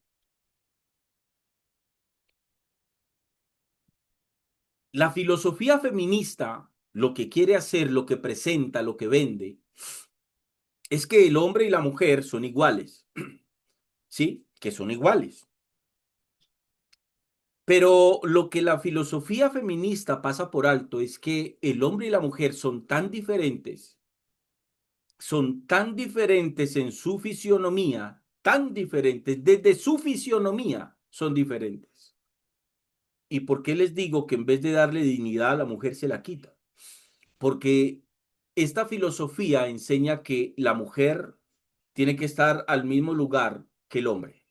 La filosofía feminista lo que quiere hacer, lo que presenta, lo que vende, es que el hombre y la mujer son iguales, ¿sí? Que son iguales. Pero lo que la filosofía feminista pasa por alto es que el hombre y la mujer son tan diferentes en su fisionomía, tan diferentes, desde su fisionomía son diferentes. ¿Y por qué les digo que en vez de darle dignidad a la mujer se la quita? Porque esta filosofía enseña que la mujer tiene que estar al mismo lugar que el hombre.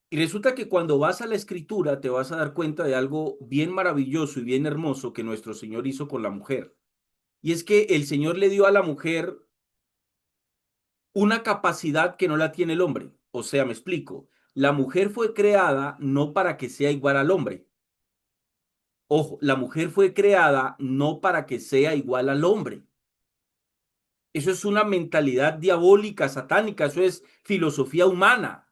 Y resulta que cuando vas a la escritura te vas a dar cuenta de algo bien maravilloso y bien hermoso que nuestro Señor hizo con la mujer. Y es que el Señor le dio a la mujer una capacidad que no la tiene el hombre. O sea, me explico. La mujer fue creada no para que sea igual al hombre. Ojo, la mujer fue creada no para que sea igual al hombre. Eso es una mentalidad diabólica, satánica, eso es filosofía humana.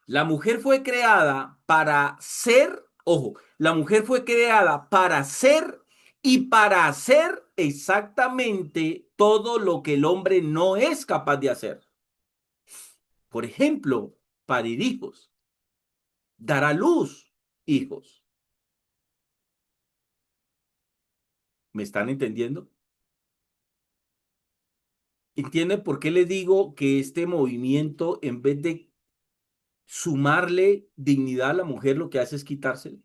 La mujer fue creada para ser, ojo, la mujer fue creada para ser y para hacer exactamente todo lo que el hombre no es capaz de hacer. Por ejemplo, parir hijos, dar a luz hijos. ¿Me están entendiendo? ¿Entienden por qué les digo que este movimiento, en vez de sumarle dignidad a la mujer, lo que hace es quitársela?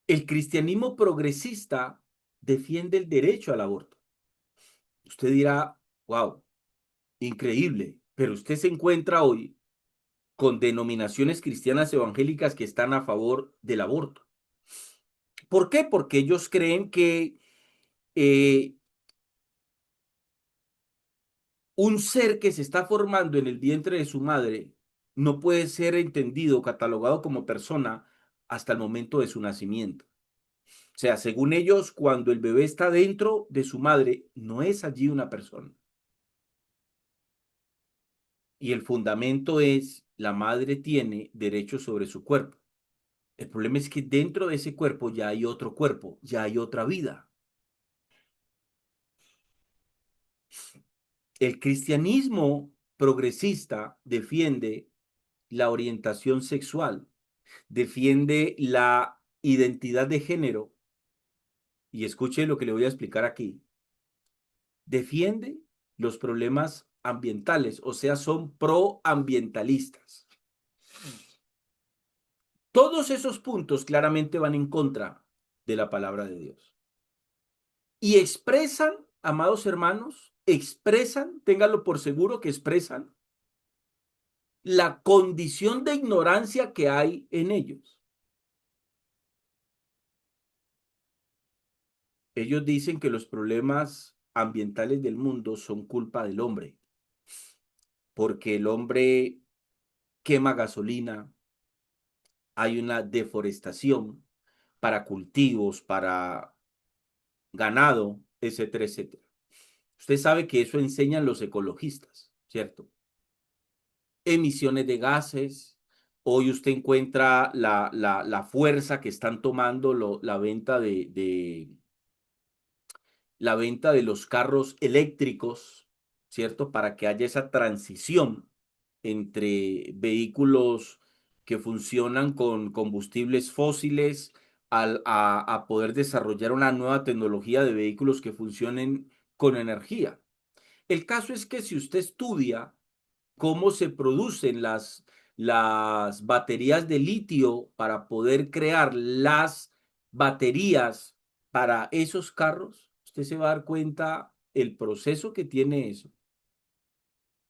El cristianismo progresista defiende el derecho al aborto. Usted dirá, wow, increíble, pero usted se encuentra hoy con denominaciones cristianas evangélicas que están a favor del aborto. ¿Por qué? Porque ellos creen que eh, un ser que se está formando en el vientre de su madre no puede ser entendido, catalogado como persona hasta el momento de su nacimiento. O sea, según ellos, cuando el bebé está dentro de su madre, no es allí una persona. Y el fundamento es, la madre tiene derecho sobre su cuerpo. El problema es que dentro de ese cuerpo ya hay otro cuerpo, ya hay otra vida. El cristianismo progresista defiende la orientación sexual, defiende la identidad de género, y escuche lo que le voy a explicar aquí, defiende los problemas ambientales, o sea, son proambientalistas. Todos esos puntos claramente van en contra de la palabra de Dios. Y expresan, amados hermanos, expresan, ténganlo por seguro que expresan la condición de ignorancia que hay en ellos. Ellos dicen que los problemas ambientales del mundo son culpa del hombre, porque el hombre quema gasolina, hay una deforestación para cultivos, para ganado, etcétera, etcétera. Usted sabe que eso enseñan los ecologistas, ¿cierto? Emisiones de gases. Hoy usted encuentra la fuerza que están tomando la venta la venta de los carros eléctricos, ¿cierto? Para que haya esa transición entre vehículos que funcionan con combustibles fósiles a poder desarrollar una nueva tecnología de vehículos que funcionen con energía. El caso es que si usted estudia cómo se producen las baterías de litio para poder crear las baterías para esos carros, usted se va a dar cuenta el proceso que tiene eso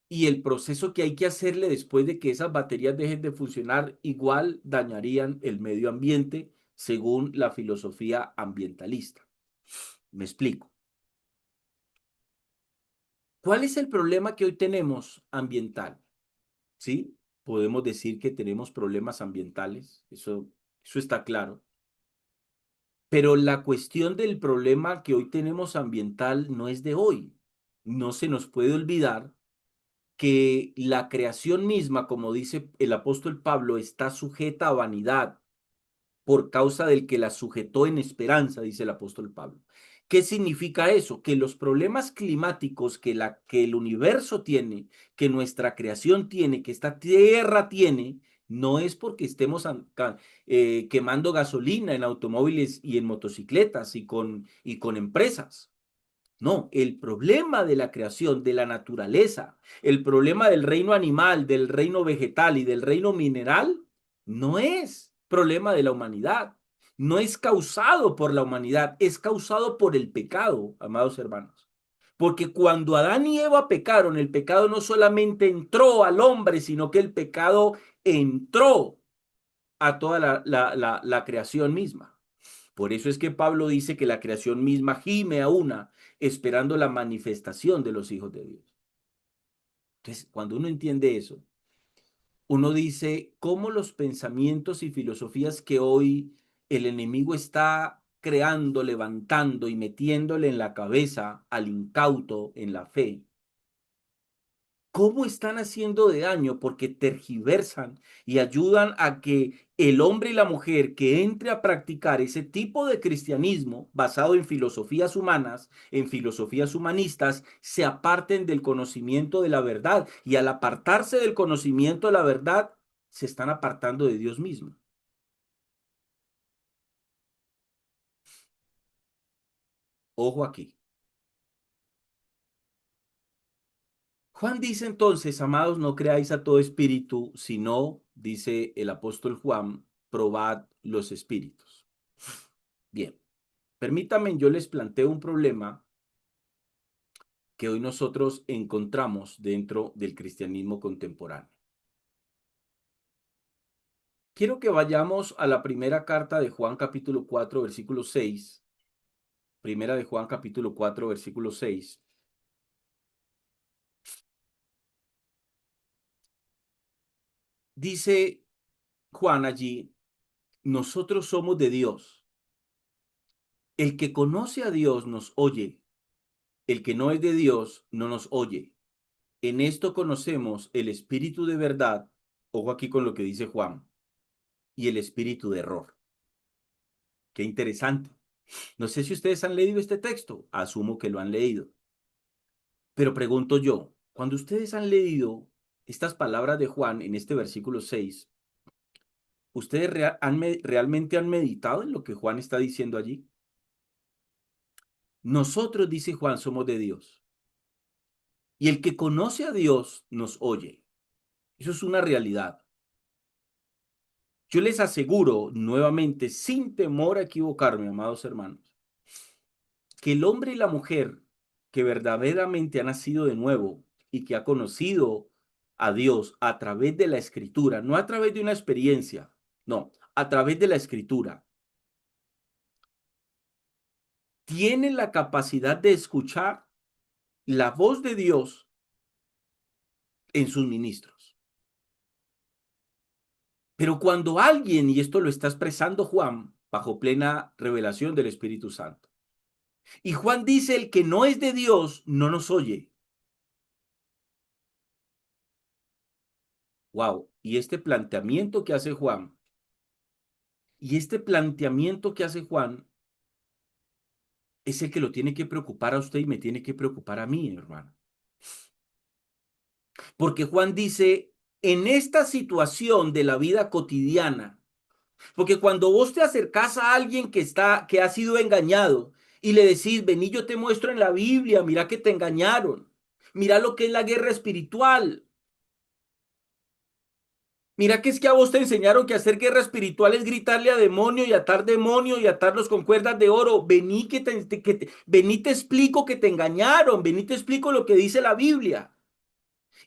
y el proceso que hay que hacerle después de que esas baterías dejen de funcionar, igual dañarían el medio ambiente según la filosofía ambientalista. Me explico. ¿Cuál es el problema que hoy tenemos ambiental? ¿Sí? Podemos decir que tenemos problemas ambientales, eso está claro. Pero la cuestión del problema que hoy tenemos ambiental no es de hoy. No se nos puede olvidar que la creación misma, como dice el apóstol Pablo, está sujeta a vanidad por causa del que la sujetó en esperanza, dice el apóstol Pablo. ¿Qué significa eso? Que los problemas climáticos que el universo tiene, que nuestra creación tiene, que esta tierra tiene, no es porque estemos quemando gasolina en automóviles y en motocicletas y con empresas. No, el problema de la creación, de la naturaleza, el problema del reino animal, del reino vegetal y del reino mineral, no es problema de la humanidad. No es causado por la humanidad, es causado por el pecado, amados hermanos. Porque cuando Adán y Eva pecaron, el pecado no solamente entró al hombre, sino que el pecado entró a toda la creación misma. Por eso es que Pablo dice que la creación misma gime a una, esperando la manifestación de los hijos de Dios. Entonces, cuando uno entiende eso, uno dice cómo los pensamientos y filosofías que hoy el enemigo está creando, levantando y metiéndole en la cabeza al incauto en la fe, cómo están haciendo de daño porque tergiversan y ayudan a que el hombre y la mujer que entre a practicar ese tipo de cristianismo basado en filosofías humanas, en filosofías humanistas, se aparten del conocimiento de la verdad y al apartarse del conocimiento de la verdad, se están apartando de Dios mismo. Ojo aquí. Juan dice entonces, amados, no creáis a todo espíritu, sino, dice el apóstol Juan, probad los espíritus. Bien, permítanme, yo les planteo un problema que hoy nosotros encontramos dentro del cristianismo contemporáneo. Quiero que vayamos a la primera carta de Juan capítulo 4, versículo 6. Primera de Juan capítulo 4, versículo 6. Dice Juan allí, nosotros somos de Dios. El que conoce a Dios nos oye. El que no es de Dios no nos oye. En esto conocemos el espíritu de verdad, ojo aquí con lo que dice Juan, y el espíritu de error. Qué interesante. No sé si ustedes han leído este texto, asumo que lo han leído, pero pregunto yo, cuando ustedes han leído estas palabras de Juan en este versículo 6, ¿ustedes realmente han meditado en lo que Juan está diciendo allí? Nosotros, dice Juan, somos de Dios. Y el que conoce a Dios nos oye. Eso es una realidad. Yo les aseguro nuevamente, sin temor a equivocarme, amados hermanos, que el hombre y la mujer que verdaderamente ha nacido de nuevo y que ha conocido a Dios a través de la escritura, no a través de una experiencia, no, a través de la escritura, tienen la capacidad de escuchar la voz de Dios en sus ministros. Pero cuando alguien, y esto lo está expresando Juan, bajo plena revelación del Espíritu Santo, y Juan dice, el que no es de Dios no nos oye. Wow, y este planteamiento que hace Juan, es el que lo tiene que preocupar a usted y me tiene que preocupar a mí, hermano. Porque Juan dice, en esta situación de la vida cotidiana, porque cuando vos te acercás a alguien que ha sido engañado y le decís, vení, yo te muestro en la Biblia, mira que te engañaron, mira lo que es la guerra espiritual. Mira que es que a vos te enseñaron que hacer guerra espiritual es gritarle a demonio y atarlos con cuerdas de oro. Vení vení te explico que te engañaron, vení te explico lo que dice la Biblia.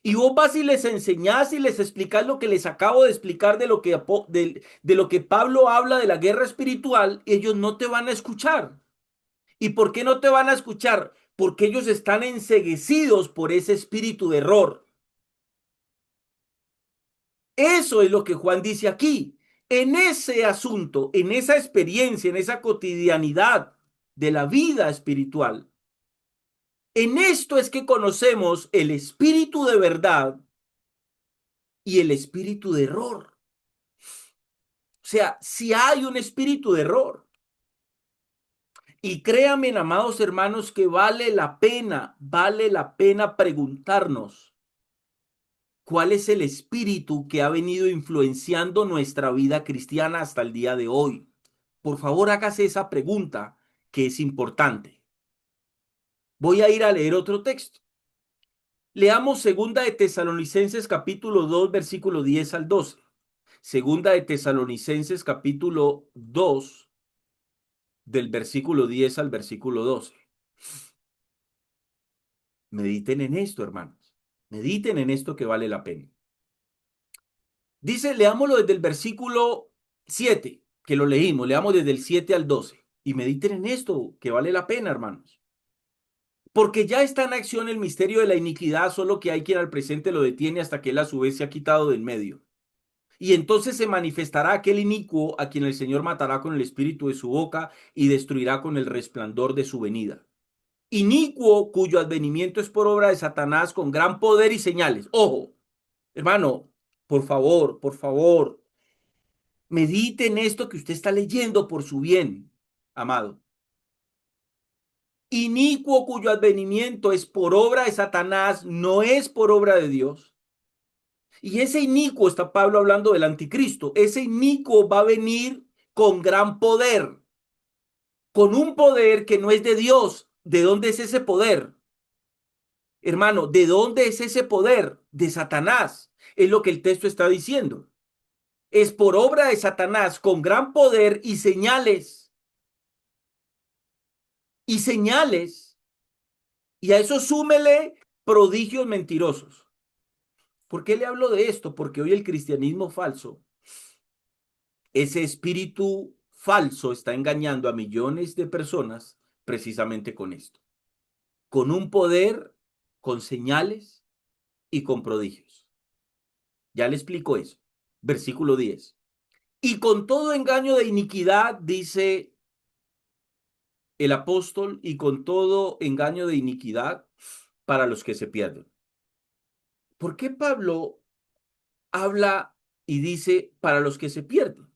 Y vos vas y les enseñás y les explicás lo que les acabo de explicar de lo que Pablo habla de la guerra espiritual, ellos no te van a escuchar. ¿Y por qué no te van a escuchar? Porque ellos están enceguecidos por ese espíritu de error. Eso es lo que Juan dice aquí. En ese asunto, en esa experiencia, en esa cotidianidad de la vida espiritual, en esto es que conocemos el espíritu de verdad y el espíritu de error. O sea, si hay un espíritu de error. Y créanme, amados hermanos, que vale la pena preguntarnos cuál es el espíritu que ha venido influenciando nuestra vida cristiana hasta el día de hoy. Por favor, hágase esa pregunta que es importante. Voy a ir a leer otro texto. Leamos segunda de Tesalonicenses capítulo 2, versículo 10 al 12. Segunda de Tesalonicenses capítulo 2, del versículo 10 al versículo 12. Mediten en esto, hermanos. Mediten en esto que vale la pena. Dice, leámoslo desde el versículo 7, que lo leímos, leamos desde el 7 al 12. Y mediten en esto, que vale la pena, hermanos. Porque ya está en acción el misterio de la iniquidad, solo que hay quien al presente lo detiene hasta que él a su vez se ha quitado del medio. Y entonces se manifestará aquel inicuo a quien el Señor matará con el espíritu de su boca y destruirá con el resplandor de su venida. Inicuo cuyo advenimiento es por obra de Satanás con gran poder y señales. Ojo, hermano, por favor, medite en esto que usted está leyendo por su bien, amado. Inicuo cuyo advenimiento es por obra de Satanás, no es por obra de Dios. Y ese inicuo, está Pablo hablando del anticristo, ese inicuo va a venir con gran poder, con un poder que no es de Dios. ¿De dónde es ese poder? Hermano, ¿de dónde es ese poder? De Satanás. Es lo que el texto está diciendo. Es por obra de Satanás con gran poder y señales. Y señales. Y a eso súmele prodigios mentirosos. ¿Por qué le hablo de esto? Porque hoy el cristianismo falso, ese espíritu falso está engañando a millones de personas precisamente con esto. Con un poder, con señales y con prodigios. Ya le explico eso. Versículo 10. Y con todo engaño de iniquidad, dice el apóstol, y con todo engaño de iniquidad para los que se pierden. ¿Por qué Pablo habla y dice para los que se pierden?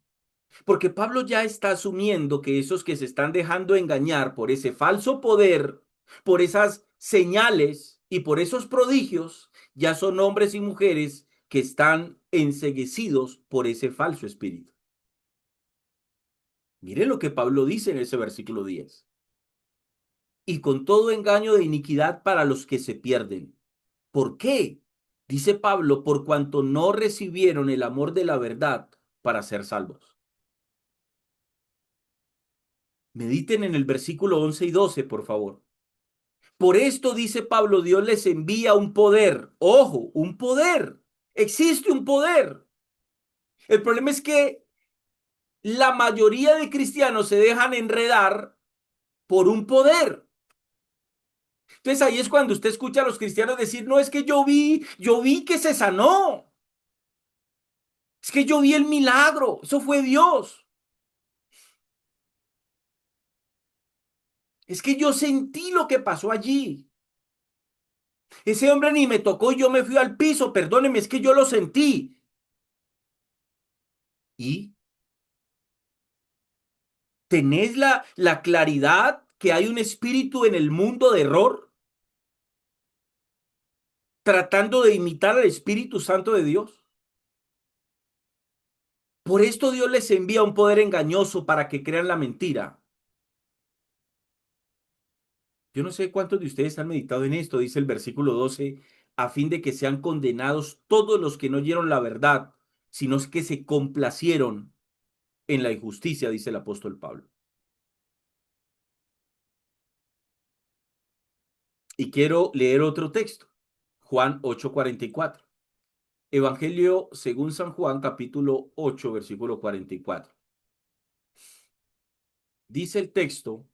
Porque Pablo ya está asumiendo que esos que se están dejando engañar por ese falso poder, por esas señales y por esos prodigios, ya son hombres y mujeres que están enceguecidos por ese falso espíritu. Mire lo que Pablo dice en ese versículo 10. Y con todo engaño de iniquidad para los que se pierden. ¿Por qué? Dice Pablo, por cuanto no recibieron el amor de la verdad para ser salvos. Mediten en el versículo 11 y 12, por favor. Por esto, dice Pablo, Dios les envía un poder. Ojo, un poder. Existe un poder. El problema es que la mayoría de cristianos se dejan enredar por un poder. Entonces ahí es cuando usted escucha a los cristianos decir, no, es que yo vi que se sanó. Es que yo vi el milagro. Eso fue Dios. Es que yo sentí lo que pasó allí. Ese hombre ni me tocó y yo me fui al piso. Perdóneme, es que yo lo sentí. ¿Y tenés la claridad que hay un espíritu en el mundo de error tratando de imitar al Espíritu Santo de Dios? Por esto Dios les envía un poder engañoso para que crean la mentira. Yo no sé cuántos de ustedes han meditado en esto, dice el versículo 12, a fin de que sean condenados todos los que no oyeron la verdad, sino que se complacieron en la injusticia, dice el apóstol Pablo. Y quiero leer otro texto, Juan 8:44. Evangelio según San Juan, capítulo 8, versículo 44. Dice el texto,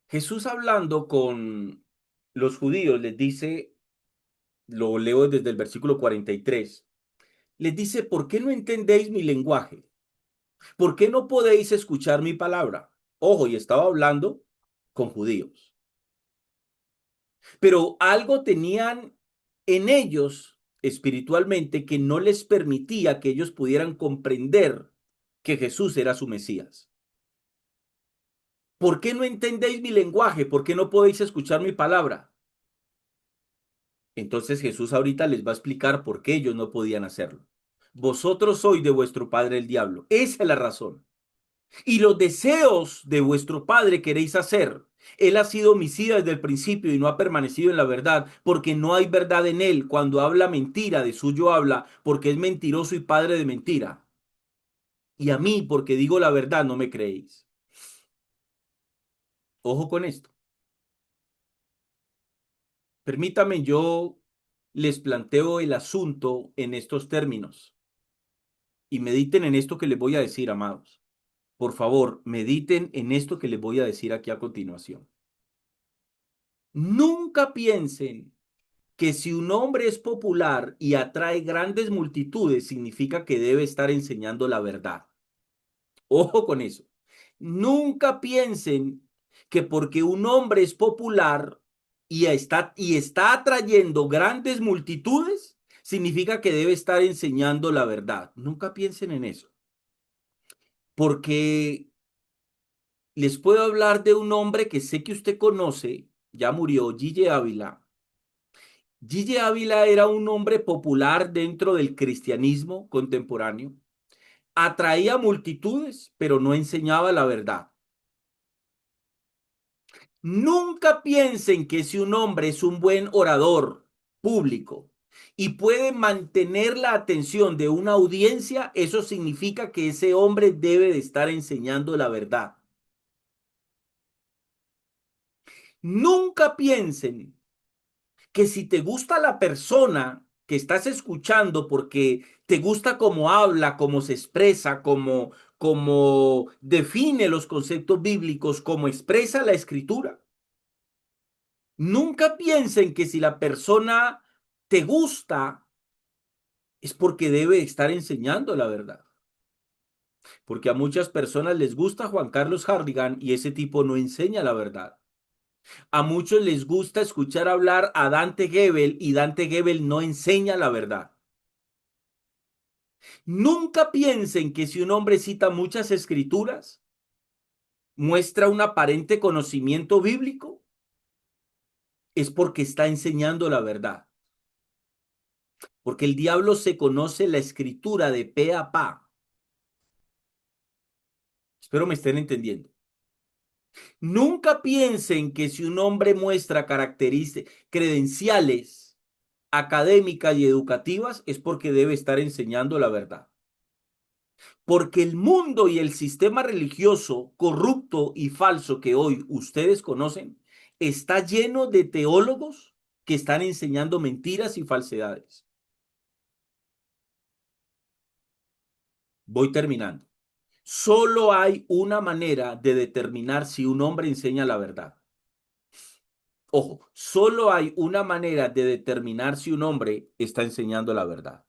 Jesús hablando con los judíos les dice, lo leo desde el versículo 43, les dice, ¿por qué no entendéis mi lenguaje? ¿Por qué no podéis escuchar mi palabra? Ojo, y estaba hablando con judíos. Pero algo tenían en ellos espiritualmente que no les permitía que ellos pudieran comprender que Jesús era su Mesías. ¿Por qué no entendéis mi lenguaje? ¿Por qué no podéis escuchar mi palabra? Entonces Jesús ahorita les va a explicar por qué ellos no podían hacerlo. Vosotros sois de vuestro padre el diablo. Esa es la razón. Y los deseos de vuestro padre queréis hacer. Él ha sido homicida desde el principio y no ha permanecido en la verdad, porque no hay verdad en él. Cuando habla mentira, de suyo habla, porque es mentiroso y padre de mentira. Y a mí, porque digo la verdad, no me creéis. Ojo con esto. Permítame, yo les planteo el asunto en estos términos y mediten en esto que les voy a decir, amados. Por favor, mediten en esto que les voy a decir aquí a continuación. Nunca piensen que si un hombre es popular y atrae grandes multitudes, significa que debe estar enseñando la verdad. Ojo con eso. Nunca piensen que porque un hombre es popular y está atrayendo grandes multitudes, significa que debe estar enseñando la verdad. Nunca piensen en eso. Porque les puedo hablar de un hombre que sé que usted conoce, ya murió, Gille Ávila. Gille Ávila era un hombre popular dentro del cristianismo contemporáneo. Atraía multitudes, pero no enseñaba la verdad. Nunca piensen que si un hombre es un buen orador público y puede mantener la atención de una audiencia, eso significa que ese hombre debe de estar enseñando la verdad. Nunca piensen que si te gusta la persona que estás escuchando porque te gusta cómo habla, cómo se expresa, cómo define los conceptos bíblicos, cómo expresa la escritura. Nunca piensen que si la persona te gusta es porque debe estar enseñando la verdad. Porque a muchas personas les gusta Juan Carlos Harrigan y ese tipo no enseña la verdad. A muchos les gusta escuchar hablar a Dante Gebel y Dante Gebel no enseña la verdad. Nunca piensen que si un hombre cita muchas escrituras, muestra un aparente conocimiento bíblico. es porque está enseñando la verdad. Porque el diablo se conoce la escritura de pe a pa. Espero me estén entendiendo. Nunca piensen que si un hombre muestra características, credenciales académicas y educativas es porque debe estar enseñando la verdad. Porque el mundo y el sistema religioso corrupto y falso que hoy ustedes conocen está lleno de teólogos que están enseñando mentiras y falsedades. Voy terminando. Solo hay una manera de determinar si un hombre enseña la verdad. Ojo, solo hay una manera de determinar si un hombre está enseñando la verdad.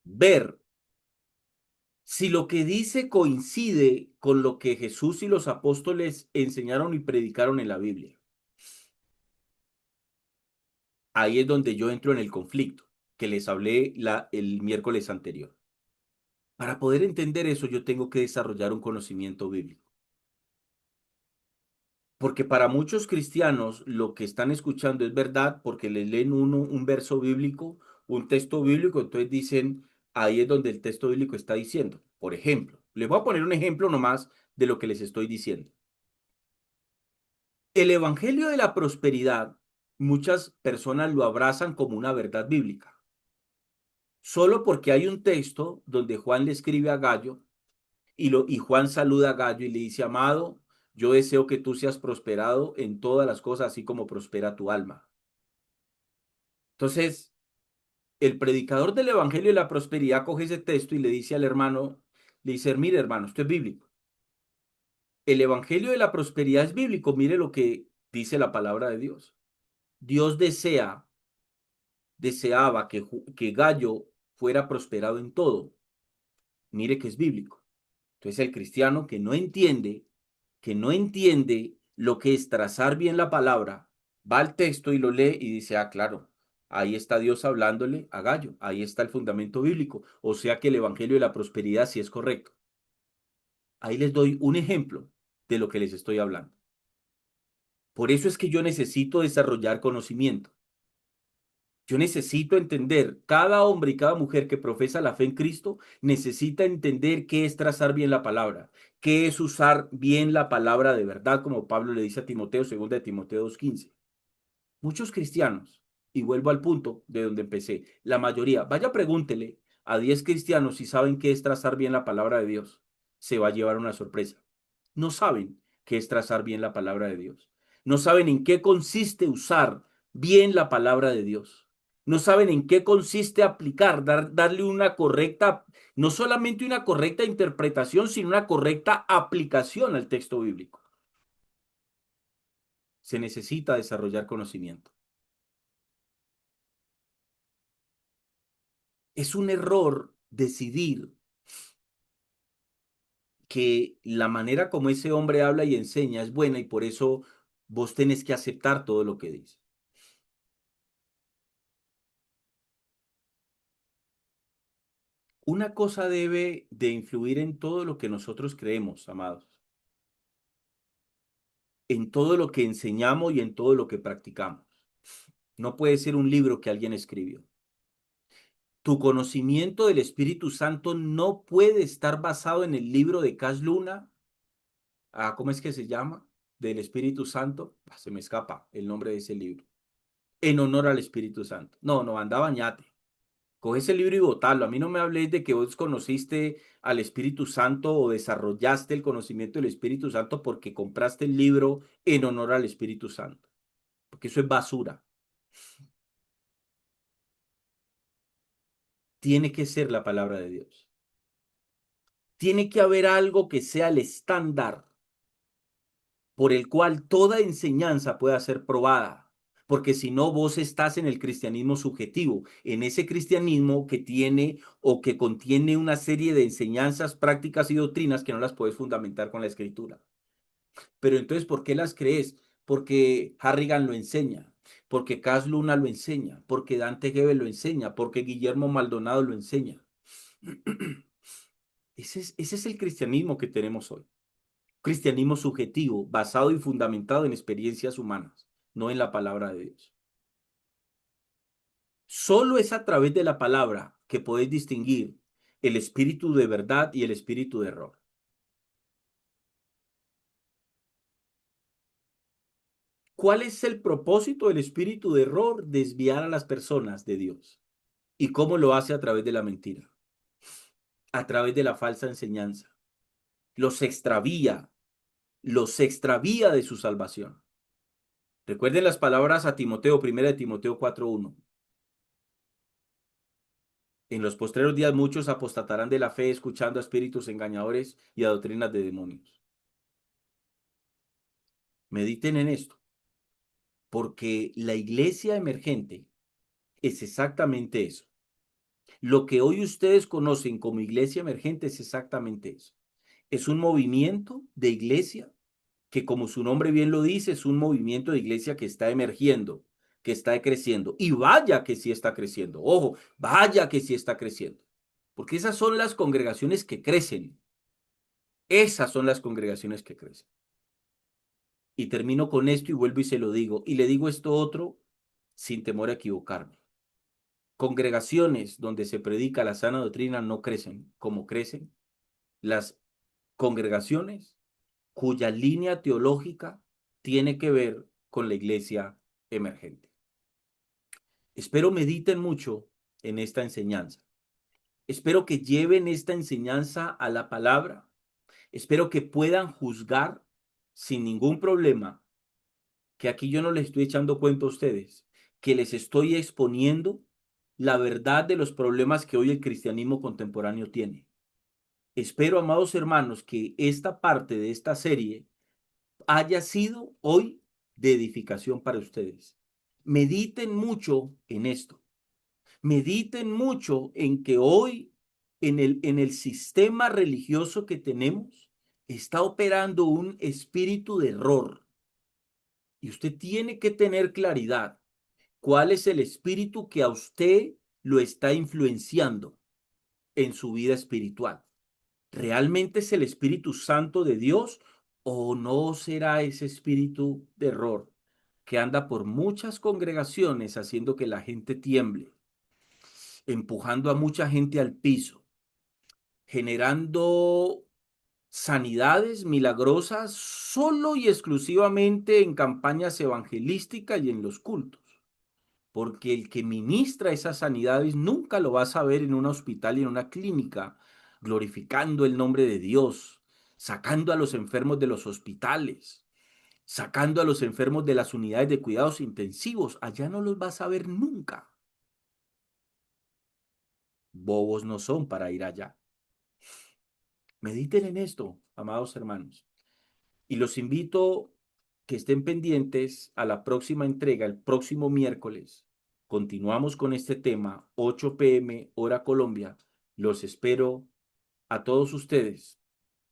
Ver si lo que dice coincide con lo que Jesús y los apóstoles enseñaron y predicaron en la Biblia. Ahí es donde yo entro en el conflicto que les hablé el miércoles anterior. Para poder entender eso, yo tengo que desarrollar un conocimiento bíblico. Porque para muchos cristianos lo que están escuchando es verdad porque les leen un verso bíblico, un texto bíblico, entonces dicen, ahí es donde el texto bíblico está diciendo. Por ejemplo, les voy a poner un ejemplo nomás de lo que les estoy diciendo. El evangelio de la prosperidad, muchas personas lo abrazan como una verdad bíblica. Solo porque hay un texto donde Juan le escribe a Gallo y Juan saluda a Gallo y le dice, amado, yo deseo que tú seas prosperado en todas las cosas, así como prospera tu alma. Entonces, el predicador del Evangelio de la Prosperidad coge ese texto y le dice al hermano, le dice, mire hermano, esto es bíblico. El Evangelio de la Prosperidad es bíblico, mire lo que dice la palabra de Dios. Dios deseaba que Gallo fuera prosperado en todo. Mire que es bíblico. Entonces el cristiano que no entiende lo que es trazar bien la palabra, va al texto y lo lee y dice, ah, claro, ahí está Dios hablándole a Gallo, ahí está el fundamento bíblico, o sea que el Evangelio de la Prosperidad sí es correcto. Ahí les doy un ejemplo de lo que les estoy hablando. Por eso es que yo necesito desarrollar conocimiento. Yo necesito entender, cada hombre y cada mujer que profesa la fe en Cristo necesita entender qué es trazar bien la palabra, qué es usar bien la palabra de verdad, como Pablo le dice a Timoteo, 2 Timoteo 2:15. Muchos cristianos, y vuelvo al punto de donde empecé, la mayoría, vaya pregúntele a 10 cristianos si saben qué es trazar bien la palabra de Dios, se va a llevar una sorpresa. No saben qué es trazar bien la palabra de Dios. No saben en qué consiste usar bien la palabra de Dios. No saben en qué consiste aplicar, darle una correcta, no solamente una correcta interpretación, sino una correcta aplicación al texto bíblico. Se necesita desarrollar conocimiento. Es un error decidir que la manera como ese hombre habla y enseña es buena y por eso vos tenés que aceptar todo lo que dice. Una cosa debe de influir en todo lo que nosotros creemos, amados, en todo lo que enseñamos y en todo lo que practicamos. No puede ser un libro que alguien escribió. Tu conocimiento del Espíritu Santo no puede estar basado en el libro de Cas Luna. ¿Cómo es que se llama? Del Espíritu Santo. Se me escapa el nombre de ese libro. En honor al Espíritu Santo. No, no, anda, bañate. Coge ese libro y botalo. A mí no me hables de que vos conociste al Espíritu Santo o desarrollaste el conocimiento del Espíritu Santo porque compraste el libro en honor al Espíritu Santo. Porque eso es basura. Tiene que ser la palabra de Dios. Tiene que haber algo que sea el estándar por el cual toda enseñanza pueda ser probada. Porque si no, vos estás en el cristianismo subjetivo, en ese cristianismo que tiene o que contiene una serie de enseñanzas, prácticas y doctrinas que no las puedes fundamentar con la escritura. Pero entonces, ¿por qué las crees? Porque Harrigan lo enseña, porque Cas Luna lo enseña, porque Dante Gebel lo enseña, porque Guillermo Maldonado lo enseña. Ese es el cristianismo que tenemos hoy. Cristianismo subjetivo, basado y fundamentado en experiencias humanas, no en la palabra de Dios. Solo es a través de la palabra que podéis distinguir el espíritu de verdad y el espíritu de error. ¿Cuál es el propósito del espíritu de error? Desviar a las personas de Dios. ¿Y cómo lo hace? A través de la mentira, a través de la falsa enseñanza. Los extravía de su salvación. Recuerden las palabras a Timoteo, 1 Timoteo 4:1. En los postreros días muchos apostatarán de la fe escuchando a espíritus engañadores y a doctrinas de demonios. Mediten en esto, porque la iglesia emergente es exactamente eso. Lo que hoy ustedes conocen como iglesia emergente es exactamente eso. Es un movimiento de iglesia que, como su nombre bien lo dice, es un movimiento de iglesia que está emergiendo, que está creciendo. Y vaya que sí está creciendo. Ojo, vaya que sí está creciendo. Porque esas son las congregaciones que crecen. Esas son las congregaciones que crecen. Y termino con esto y vuelvo y se lo digo. Y le digo esto otro sin temor a equivocarme. Congregaciones donde se predica la sana doctrina no crecen como crecen las congregaciones cuya línea teológica tiene que ver con la iglesia emergente. Espero mediten mucho en esta enseñanza. Espero que lleven esta enseñanza a la palabra. Espero que puedan juzgar sin ningún problema, que aquí yo no les estoy echando cuento a ustedes, que les estoy exponiendo la verdad de los problemas que hoy el cristianismo contemporáneo tiene. Espero, amados hermanos, que esta parte de esta serie haya sido hoy de edificación para ustedes. Mediten mucho en esto. Mediten mucho en que hoy en el sistema religioso que tenemos está operando un espíritu de error. Y usted tiene que tener claridad cuál es el espíritu que a usted lo está influenciando en su vida espiritual. ¿Realmente es el Espíritu Santo de Dios o no será ese espíritu de error que anda por muchas congregaciones haciendo que la gente tiemble, empujando a mucha gente al piso, generando sanidades milagrosas solo y exclusivamente en campañas evangelísticas y en los cultos? Porque el que ministra esas sanidades nunca lo vas a ver en un hospital y en una clínica, glorificando el nombre de Dios, sacando a los enfermos de los hospitales, sacando a los enfermos de las unidades de cuidados intensivos. Allá no los vas a ver nunca. Bobos no son para ir allá. Mediten en esto, amados hermanos. Y los invito que estén pendientes a la próxima entrega, el próximo miércoles. Continuamos con este tema, 8 p.m. hora Colombia. Los espero a todos ustedes.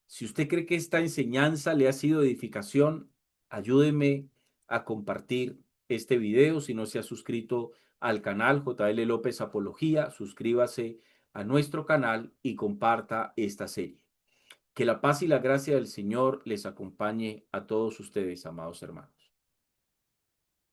Si usted cree que esta enseñanza le ha sido de edificación, ayúdeme a compartir este video. Si no se ha suscrito al canal JL López Apología, suscríbase a nuestro canal y comparta esta serie. Que la paz y la gracia del Señor les acompañe a todos ustedes, amados hermanos.